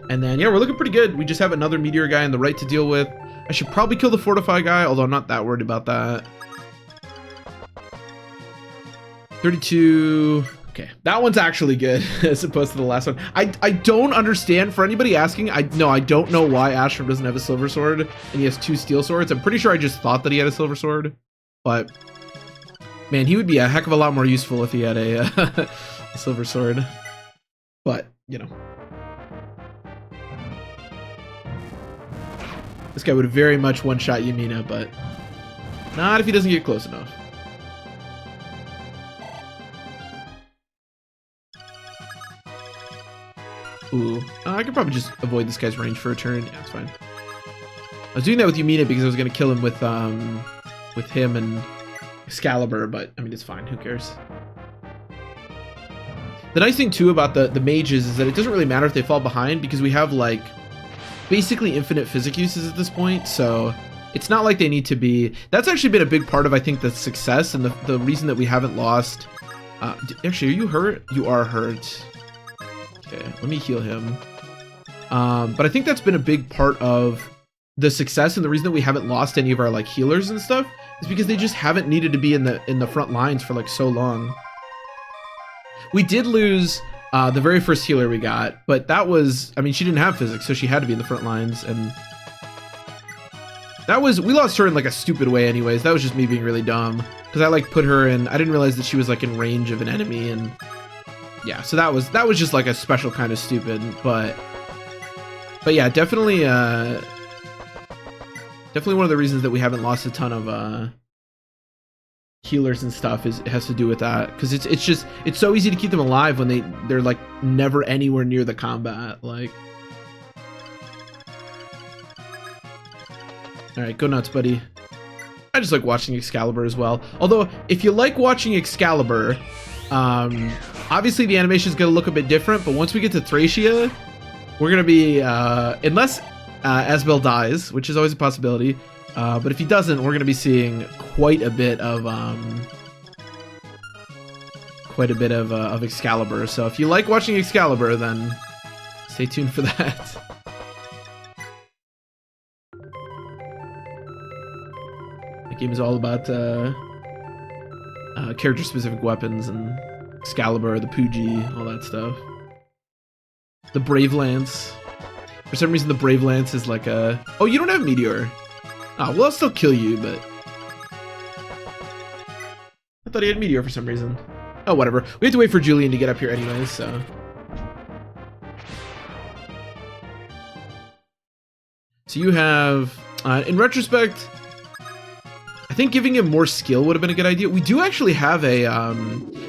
and then yeah, we're looking pretty good. We just have another meteor guy on the right to deal with. I should probably kill the fortify guy, although I'm not that worried about that. 32. Okay, that one's actually good as opposed to the last one. I don't understand, for anybody asking, I don't know why Ashram doesn't have a silver sword and he has 2 steel swords. I'm pretty sure I just thought that he had a silver sword, but man, he would be a heck of a lot more useful if he had a, a silver sword. But, you know. This guy would very much one-shot Yamina, but not if he doesn't get close enough. Ooh, I could probably just avoid this guy's range for a turn. Yeah, it's fine. I was doing that with Yamina because I was going to kill him with him and Excalibur, but I mean, it's fine. Who cares? The nice thing too about the mages is that it doesn't really matter if they fall behind because we have like basically infinite physic uses at this point, so it's not like they need to be. That's actually been a big part of, I think, the success and the reason that we haven't lost. Actually, are you hurt? You are hurt. Okay, let me heal him. But I think that's been a big part of the success, and the reason that we haven't lost any of our like healers and stuff is because they just haven't needed to be in the front lines for like so long. We did lose the very first healer we got, but that was, I mean, she didn't have physics, so she had to be in the front lines, and that was, we lost her in like a stupid way anyways. That was just me being really dumb because I like put her in, I didn't realize that she was like in range of an enemy, and yeah, so that was just like a special kind of stupid. But But yeah, definitely definitely one of the reasons that we haven't lost a ton of healers and stuff is it has to do with that, because it's so easy to keep them alive when they're like never anywhere near the combat. Like, all right, go nuts, buddy. I just like watching Excalibur as well. Although if you like watching Excalibur, obviously the animation is going to look a bit different, but once we get to Thracia, we're going to be unless Asbel dies, which is always a possibility. But if he doesn't, we're going to be seeing quite a bit of Excalibur. So if you like watching Excalibur, then stay tuned for that. The game is all about character-specific weapons and Excalibur, the Pooji, all that stuff. The Brave Lance. For some reason, the Brave Lance is like a... Oh, you don't have Meteor. Oh, well, I'll still kill you, but... I thought he had Meteor for some reason. Oh, whatever. We have to wait for Julian to get up here anyways, so... So you have... in retrospect, I think giving him more skill would have been a good idea. We do actually have a...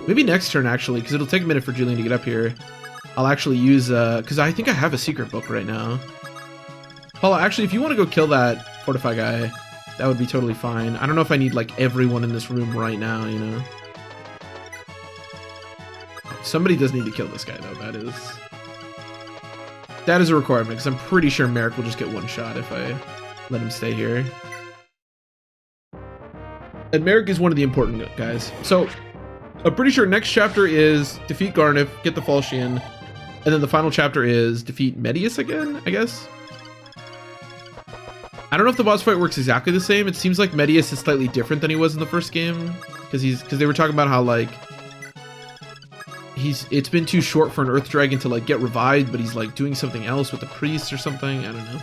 maybe next turn, actually, because it'll take a minute for Julian to get up here. I'll actually use... because I think I have a secret book right now. Paula, actually, if you want to go kill that Fortify guy, that would be totally fine. I don't know if I need, like, everyone in this room right now, you know? Somebody does need to kill this guy, though. That is a requirement, because I'm pretty sure Merrick will just get one shot if I let him stay here. And Merrick is one of the important guys. So, I'm pretty sure next chapter is defeat Garnif, get the Falchion, and then the final chapter is defeat Medius again, I guess? I don't know if the boss fight works exactly the same. It seems like Medius is slightly different than he was in the first game, because they were talking about how, like, it's been too short for an Earth Dragon to, like, get revived, but he's, like, doing something else with the priests or something. I don't know.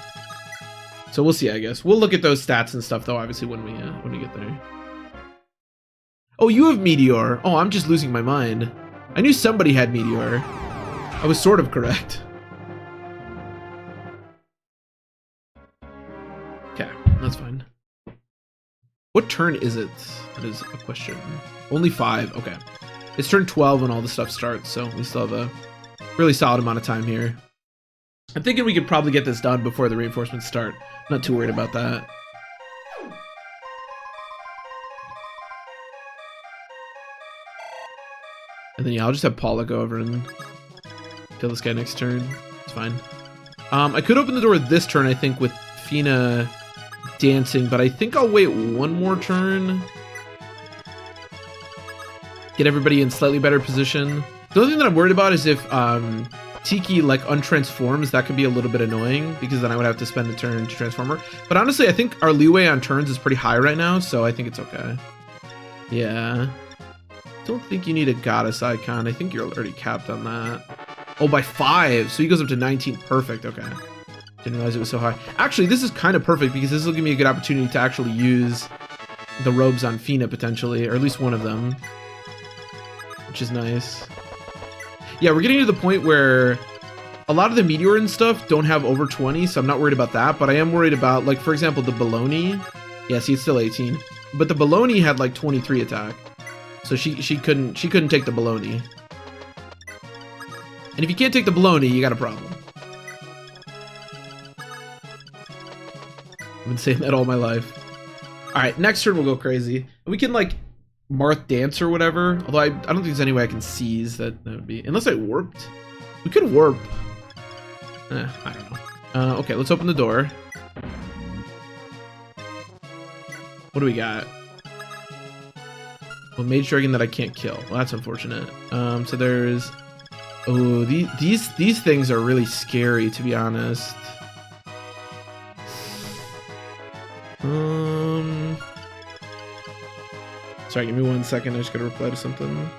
So we'll see, I guess. We'll look at those stats and stuff, though, obviously, when we get there. Oh, you have Meteor. Oh, I'm just losing my mind. I knew somebody had Meteor. I was sort of correct. Okay, that's fine. What turn is it? That is a question. Only 5. Okay. It's turn 12 when all the stuff starts, so we still have a really solid amount of time here. I'm thinking we could probably get this done before the reinforcements start. Not too worried about that. And then, yeah, I'll just have Paula go over and kill this guy next turn. It's fine. I could open the door this turn, I think, with Fina dancing, but I think I'll wait one more turn. Get everybody in slightly better position. The only thing that I'm worried about is if Tiki, like, untransforms, that could be a little bit annoying, because then I would have to spend a turn to transform her. But honestly, I think our leeway on turns is pretty high right now, so I think it's okay. Yeah. Don't think you need a goddess icon. I think you're already capped on that. Oh, by 5. So he goes up to 19. Perfect. Okay. Didn't realize it was so high. Actually, this is kind of perfect because this will give me a good opportunity to actually use the robes on Fina potentially, or at least one of them, which is nice. Yeah, we're getting to the point where a lot of the Meteor and stuff don't have over 20, so I'm not worried about that, but I am worried about, like, for example, the Baloney. Yeah, see, it's still 18. But the Baloney had, like, 23 attack. So she couldn't take the Baloney. And if you can't take the Baloney, you got a problem. I've been saying that all my life. Alright, next turn we'll go crazy. We can, like, Marth dance or whatever. Although I don't think there's any way I can seize that would be. Unless I warped. We could warp. I don't know. Okay, let's open the door. What do we got? Well, Mage Dragon that I can't kill. Well, that's unfortunate. So there's... Oh, these things are really scary, to be honest. Sorry, give me 1 second. I just gotta reply to something.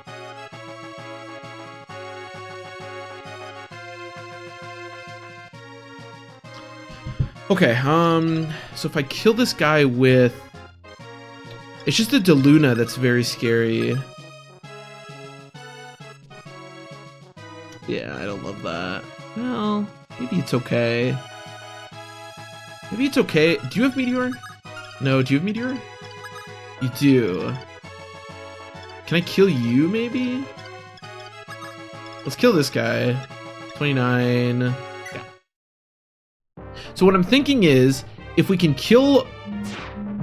Okay, so if I kill this guy with... It's just a Deluna that's very scary. Yeah, I don't love that. Well, maybe it's okay. Maybe it's okay. Do you have Meteor? No, do you have Meteor? You do. Can I kill you, maybe? Let's kill this guy. 29. Yeah. So what I'm thinking is, if we can kill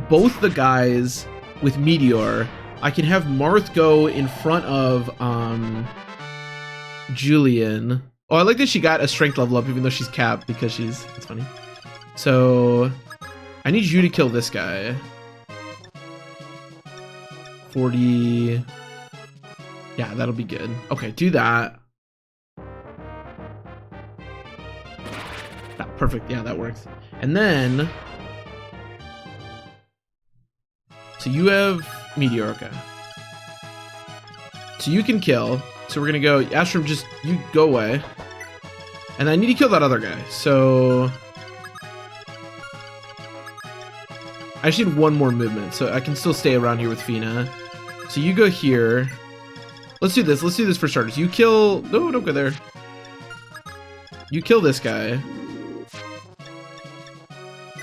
both the guys with Meteor, I can have Marth go in front of Julian. Oh, I like that she got a strength level up even though she's capped because she's... That's funny. So I need you to kill this guy. 40. Yeah, that'll be good. Okay, do that. Ah, perfect. Yeah, that works. And then... So you have Meteor, okay. So you can kill. So we're gonna go, Astrum, just, you go away. And I need to kill that other guy, so... I just need one more movement, so I can still stay around here with Fina. So you go here. Let's do this for starters. You kill, no, don't go there. You kill this guy.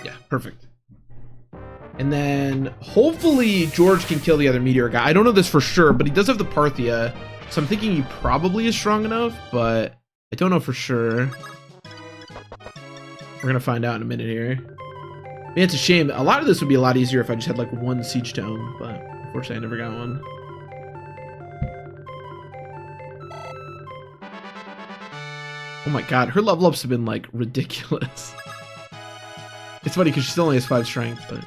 Yeah, perfect. And then hopefully George can kill the other Meteor guy. I don't know this for sure, but he does have the Parthia. So I'm thinking he probably is strong enough, but I don't know for sure. We're gonna find out in a minute here. Man, it's a shame. A lot of this would be a lot easier if I just had like one Siege Tome, but unfortunately I never got one. Oh my god, her level ups have been like ridiculous. It's funny because she still only has 5 strength, but...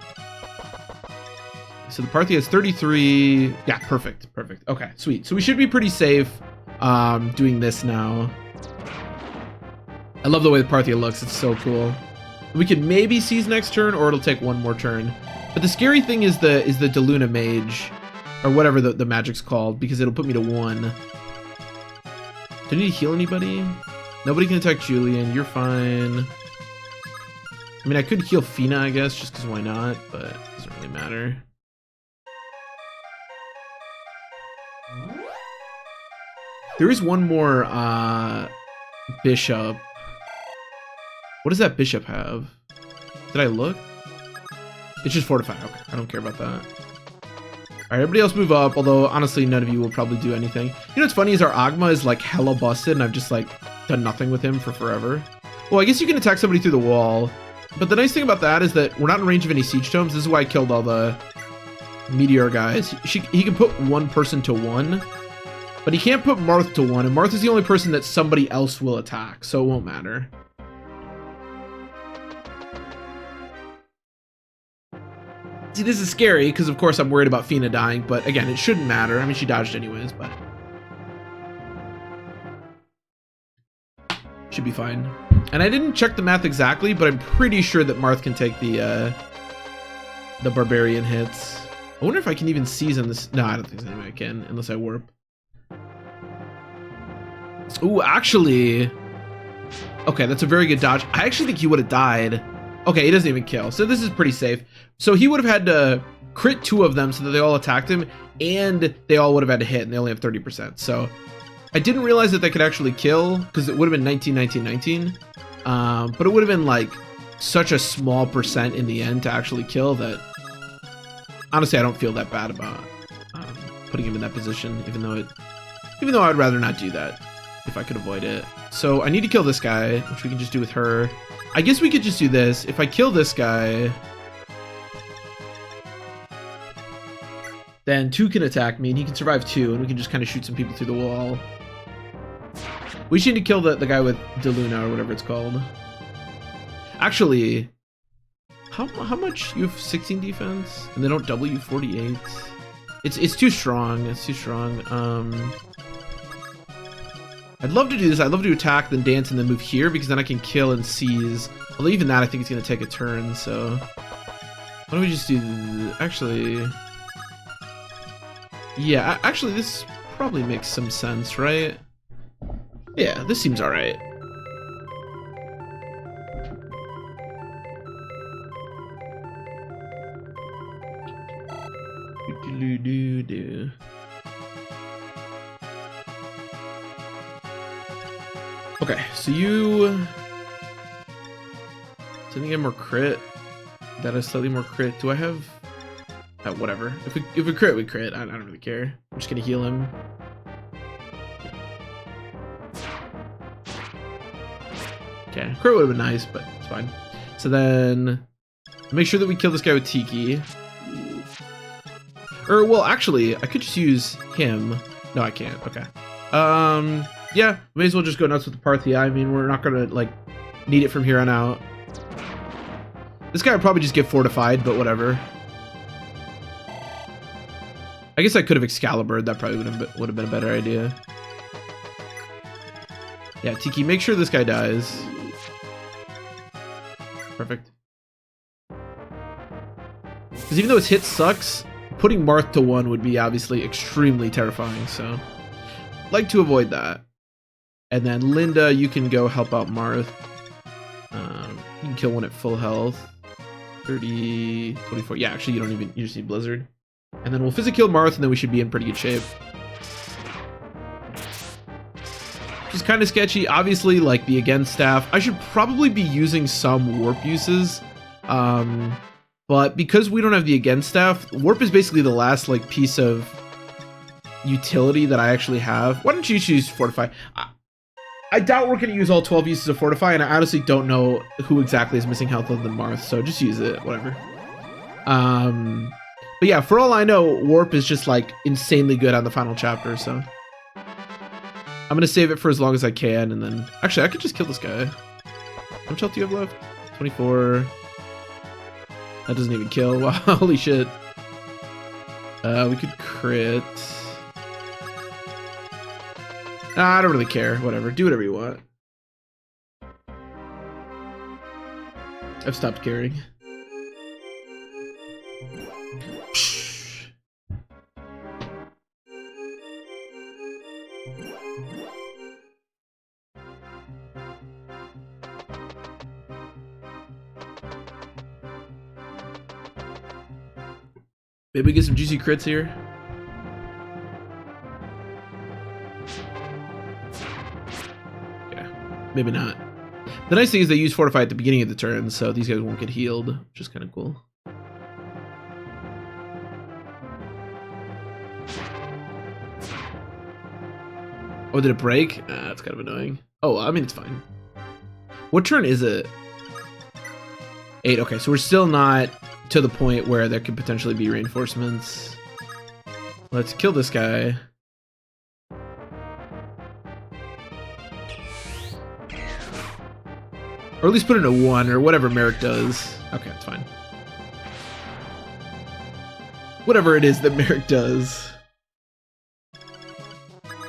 So the Parthia has 33. Yeah, perfect. Perfect. Okay, sweet. So we should be pretty safe doing this now. I love the way the Parthia looks. It's so cool. We can maybe seize next turn, or it'll take one more turn. But the scary thing is the DeLuna Mage, or whatever the magic's called, because it'll put me to 1. Do I need to heal anybody? Nobody can attack Julian. You're fine. I mean, I could heal Fina, I guess, just because why not? But it doesn't really matter. There is one more bishop. What does that bishop have? Did I look? It's just fortified. Okay, I don't care about that. Alright, everybody else move up, although honestly none of you will probably do anything. You know what's funny is our Agma is like hella busted and I've just like done nothing with him for forever. Well, I guess you can attack somebody through the wall, but the nice thing about that is that we're not in range of any siege tomes. This is why I killed all the Meteor guys. He can put one person to 1. But he can't put Marth to 1, and Marth is the only person that somebody else will attack, so it won't matter. See, this is scary, because of course I'm worried about Fina dying, but again, it shouldn't matter. I mean, she dodged anyways, but... should be fine. And I didn't check the math exactly, but I'm pretty sure that Marth can take the Barbarian hits. I wonder if I can even seize on this... No, I don't think there's any way I can, unless I warp. Ooh, actually... Okay, that's a very good dodge. I actually think he would have died. Okay, he doesn't even kill. So this is pretty safe. So he would have had to crit 2 of them so that they all attacked him, and they all would have had to hit, and they only have 30%. So I didn't realize that they could actually kill, because it would have been 19, 19, 19. But it would have been like such a small percent in the end to actually kill that... Honestly, I don't feel that bad about putting him in that position, even though I'd rather not do that if I could avoid it. So I need to kill this guy, which we can just do with her. I guess we could just do this. If I kill this guy, then 2 can attack me, and he can survive 2, and we can just kind of shoot some people through the wall. We should need to kill the guy with DeLuna, or whatever it's called. Actually, how much? You have 16 defense, and they don't double you 48. It's too strong. It's too strong. I'd love to do this. I'd love to attack, then dance, and then move here, because then I can kill and seize. Although even that, I think it's going to take a turn, so... Why don't we just do... Actually... Yeah, actually, this probably makes some sense, right? Yeah, this seems alright. Do-do-do-do. Okay, so you... Didn't get more crit. That is slightly more crit. Do I have... whatever. If we crit, we crit. I don't really care. I'm just gonna heal him. Okay, crit would have been nice, but it's fine. So then, make sure that we kill this guy with Tiki. Or, well, actually, I could just use him. No, I can't. Okay. Yeah, may as well just go nuts with the Parthia. I mean, we're not gonna, like, need it from here on out. This guy would probably just get fortified, but whatever. I guess I could have Excalibured. That probably would have been a better idea. Yeah, Tiki, make sure this guy dies. Perfect. Because even though his hit sucks, putting Marth to 1 would be obviously extremely terrifying, so like to avoid that. And then Linda, you can go help out Marth. You can kill one at full health. 30, 24. Yeah, actually, you just need Blizzard. And then we'll physically kill Marth, and then we should be in pretty good shape. Which is kind of sketchy. Obviously, like the Again staff, I should probably be using some warp uses. But because we don't have the Again staff, warp is basically the last like piece of utility that I actually have. Why don't you choose Fortify? I doubt we're going to use all 12 uses of Fortify, and I honestly don't know who exactly is missing health other than Marth, so just use it, whatever. But yeah, for all I know, Warp is just like insanely good on the final chapter, so I'm going to save it for as long as I can, and then... Actually, I could just kill this guy. How much health do you have left? 24. That doesn't even kill. Wow, holy shit. We could crit... I don't really care. Whatever. Do whatever you want. I've stopped caring. Maybe we get some juicy crits here. Maybe not. The nice thing is they use Fortify at the beginning of the turn, so these guys won't get healed, which is kind of cool. Oh, did it break? That's kind of annoying. Oh, I mean, it's fine. What turn is it? 8. Okay, so we're still not to the point where there could potentially be reinforcements. Let's kill this guy. Or at least put in a 1 or whatever Merrick does. Okay, that's fine. Whatever it is that Merrick does.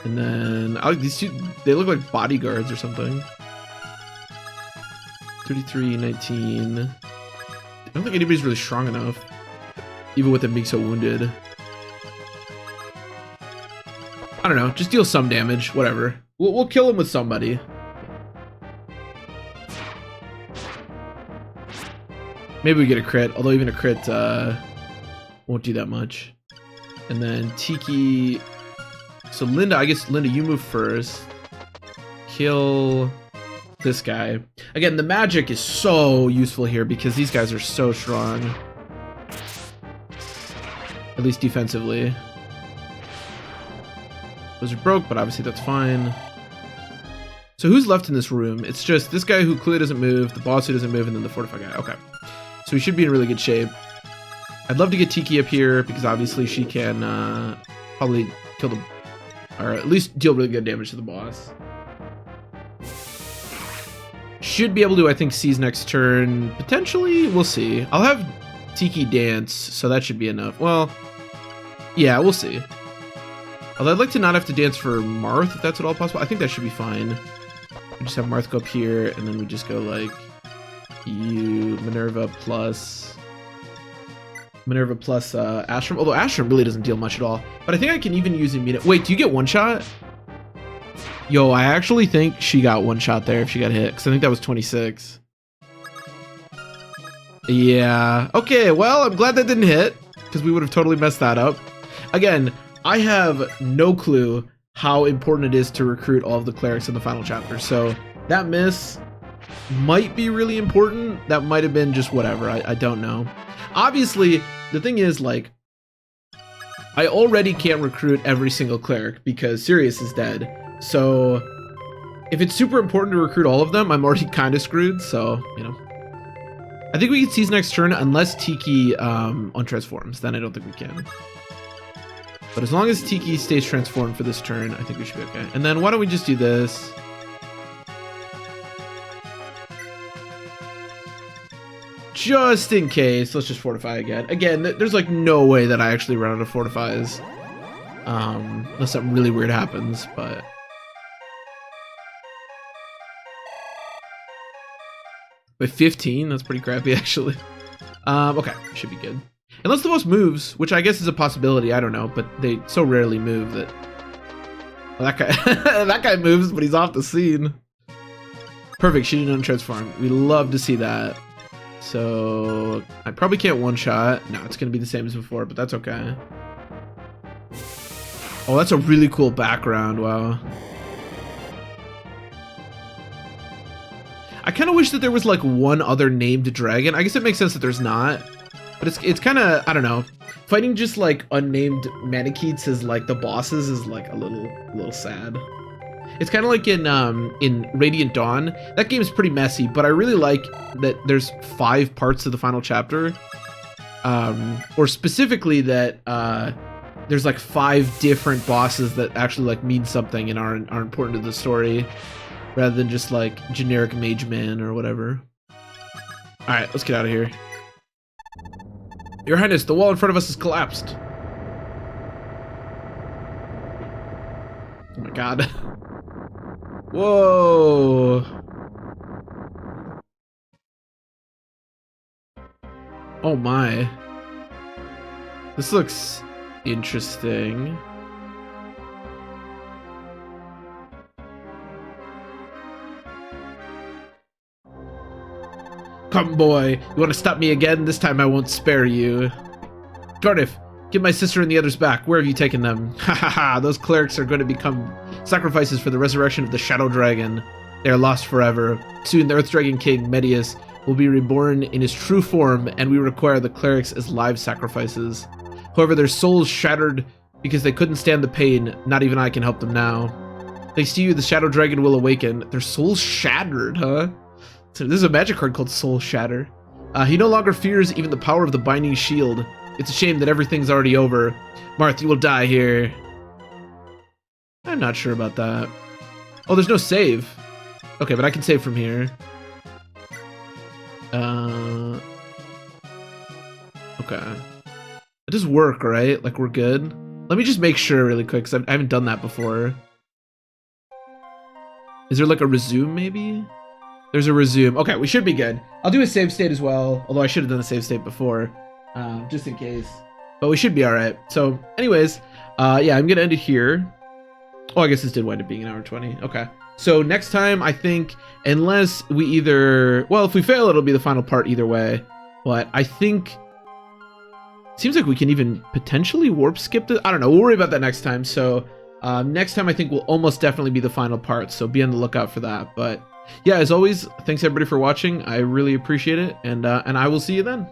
And then these two, they look like bodyguards or something. 33, 19. I don't think anybody's really strong enough, even with them being so wounded. I don't know, just deal some damage, whatever. We'll kill him with somebody. Maybe we get a crit, although even a crit won't do that much. And then Tiki... So Linda, I guess, Linda, you move first. Kill this guy. Again, the magic is so useful here because these guys are so strong. At least defensively. Those are broke, but obviously that's fine. So who's left in this room? It's just this guy who clearly doesn't move, the boss who doesn't move, and then the Fortify guy. Okay. So we should be in really good shape. I'd love to get Tiki up here because obviously she can probably kill the... Or at least deal really good damage to the boss. Should be able to, I think, seize next turn. Potentially, we'll see. I'll have Tiki dance, so that should be enough. Well, yeah, we'll see. Although I'd like to not have to dance for Marth, if that's at all possible. I think that should be fine. We just have Marth go up here, and then we just go like... Minerva plus Astrum. Although Astrum really doesn't deal much at all. But I think I can even use Immunity. Wait, do you get one shot? Yo, I actually think she got one shot there if she got hit. Because I think that was 26. Yeah. Okay, well, I'm glad that didn't hit. Because we would have totally messed that up. Again, I have no clue how important it is to recruit all of the clerics in the final chapter. So that miss... might be really important. That might have been just whatever. I don't know. Obviously, the thing is, like, I already can't recruit every single cleric because Sirius is dead. So if it's super important to recruit all of them, I'm already kind of screwed. So, you know, I think we can seize next turn unless Tiki untransforms. Then I don't think we can. But as long as Tiki stays transformed for this turn, I think we should be okay. And then why don't we just do this? Just in case, let's just fortify again. Again, there's like no way that I actually run out of fortifies. Unless something really weird happens, but... By 15, that's pretty crappy actually. Okay, should be good. Unless the most moves, which I guess is a possibility, I don't know, but they so rarely move that... Well, that guy, that guy moves, but he's off the scene. Perfect, she didn't untransform. We love to see that. So I probably can't one-shot. No, it's gonna be the same as before, but that's okay. Oh, that's a really cool background. Wow. I kind of wish that there was like one other named dragon. I guess it makes sense that there's not, but it's kind of, I don't know. Fighting just like unnamed Manicheets as like the bosses is like a little sad. It's kind of like in Radiant Dawn. That game is pretty messy, but I really like that there's 5 parts to the final chapter. Or specifically that there's like 5 different bosses that actually like mean something and are important to the story, rather than just like generic mage man or whatever. All right, let's get out of here. Your Highness, the wall in front of us has collapsed. Oh my god. Whoa. Oh my. This looks interesting. Come, boy. You want to stop me again? This time I won't spare you. Cardiff, get my sister and the others back. Where have you taken them? Ha ha ha. Those clerics are going to become sacrifices for the resurrection of the Shadow Dragon. They are lost forever. Soon the Earth Dragon King, Medius, will be reborn in his true form, and we require the clerics as live sacrifices. However, their souls shattered because they couldn't stand the pain. Not even I can help them now. Thanks to you, the Shadow Dragon will awaken. Their souls shattered, huh? So this is a magic card called Soul Shatter. He no longer fears even the power of the Binding Shield. It's a shame that everything's already over. Marth, you will die here. I'm not sure about that. Oh, there's no save. Okay, but I can save from here. Okay. It does work, right? Like, we're good? Let me just make sure really quick, because I haven't done that before. Is there like a resume, maybe? There's a resume. Okay, we should be good. I'll do a save state as well, although I should have done a save state before, just in case. But we should be all right. So, anyways, yeah, I'm gonna end it here. Oh, I guess this did wind up being an hour 20. Okay. So next time, I think, unless we either, well, if we fail, it'll be the final part either way. But I think, seems like we can even potentially warp skip it. I don't know. We'll worry about that next time. So next time, I think will almost definitely be the final part. So be on the lookout for that. But yeah, as always, thanks everybody for watching. I really appreciate it. And I will see you then.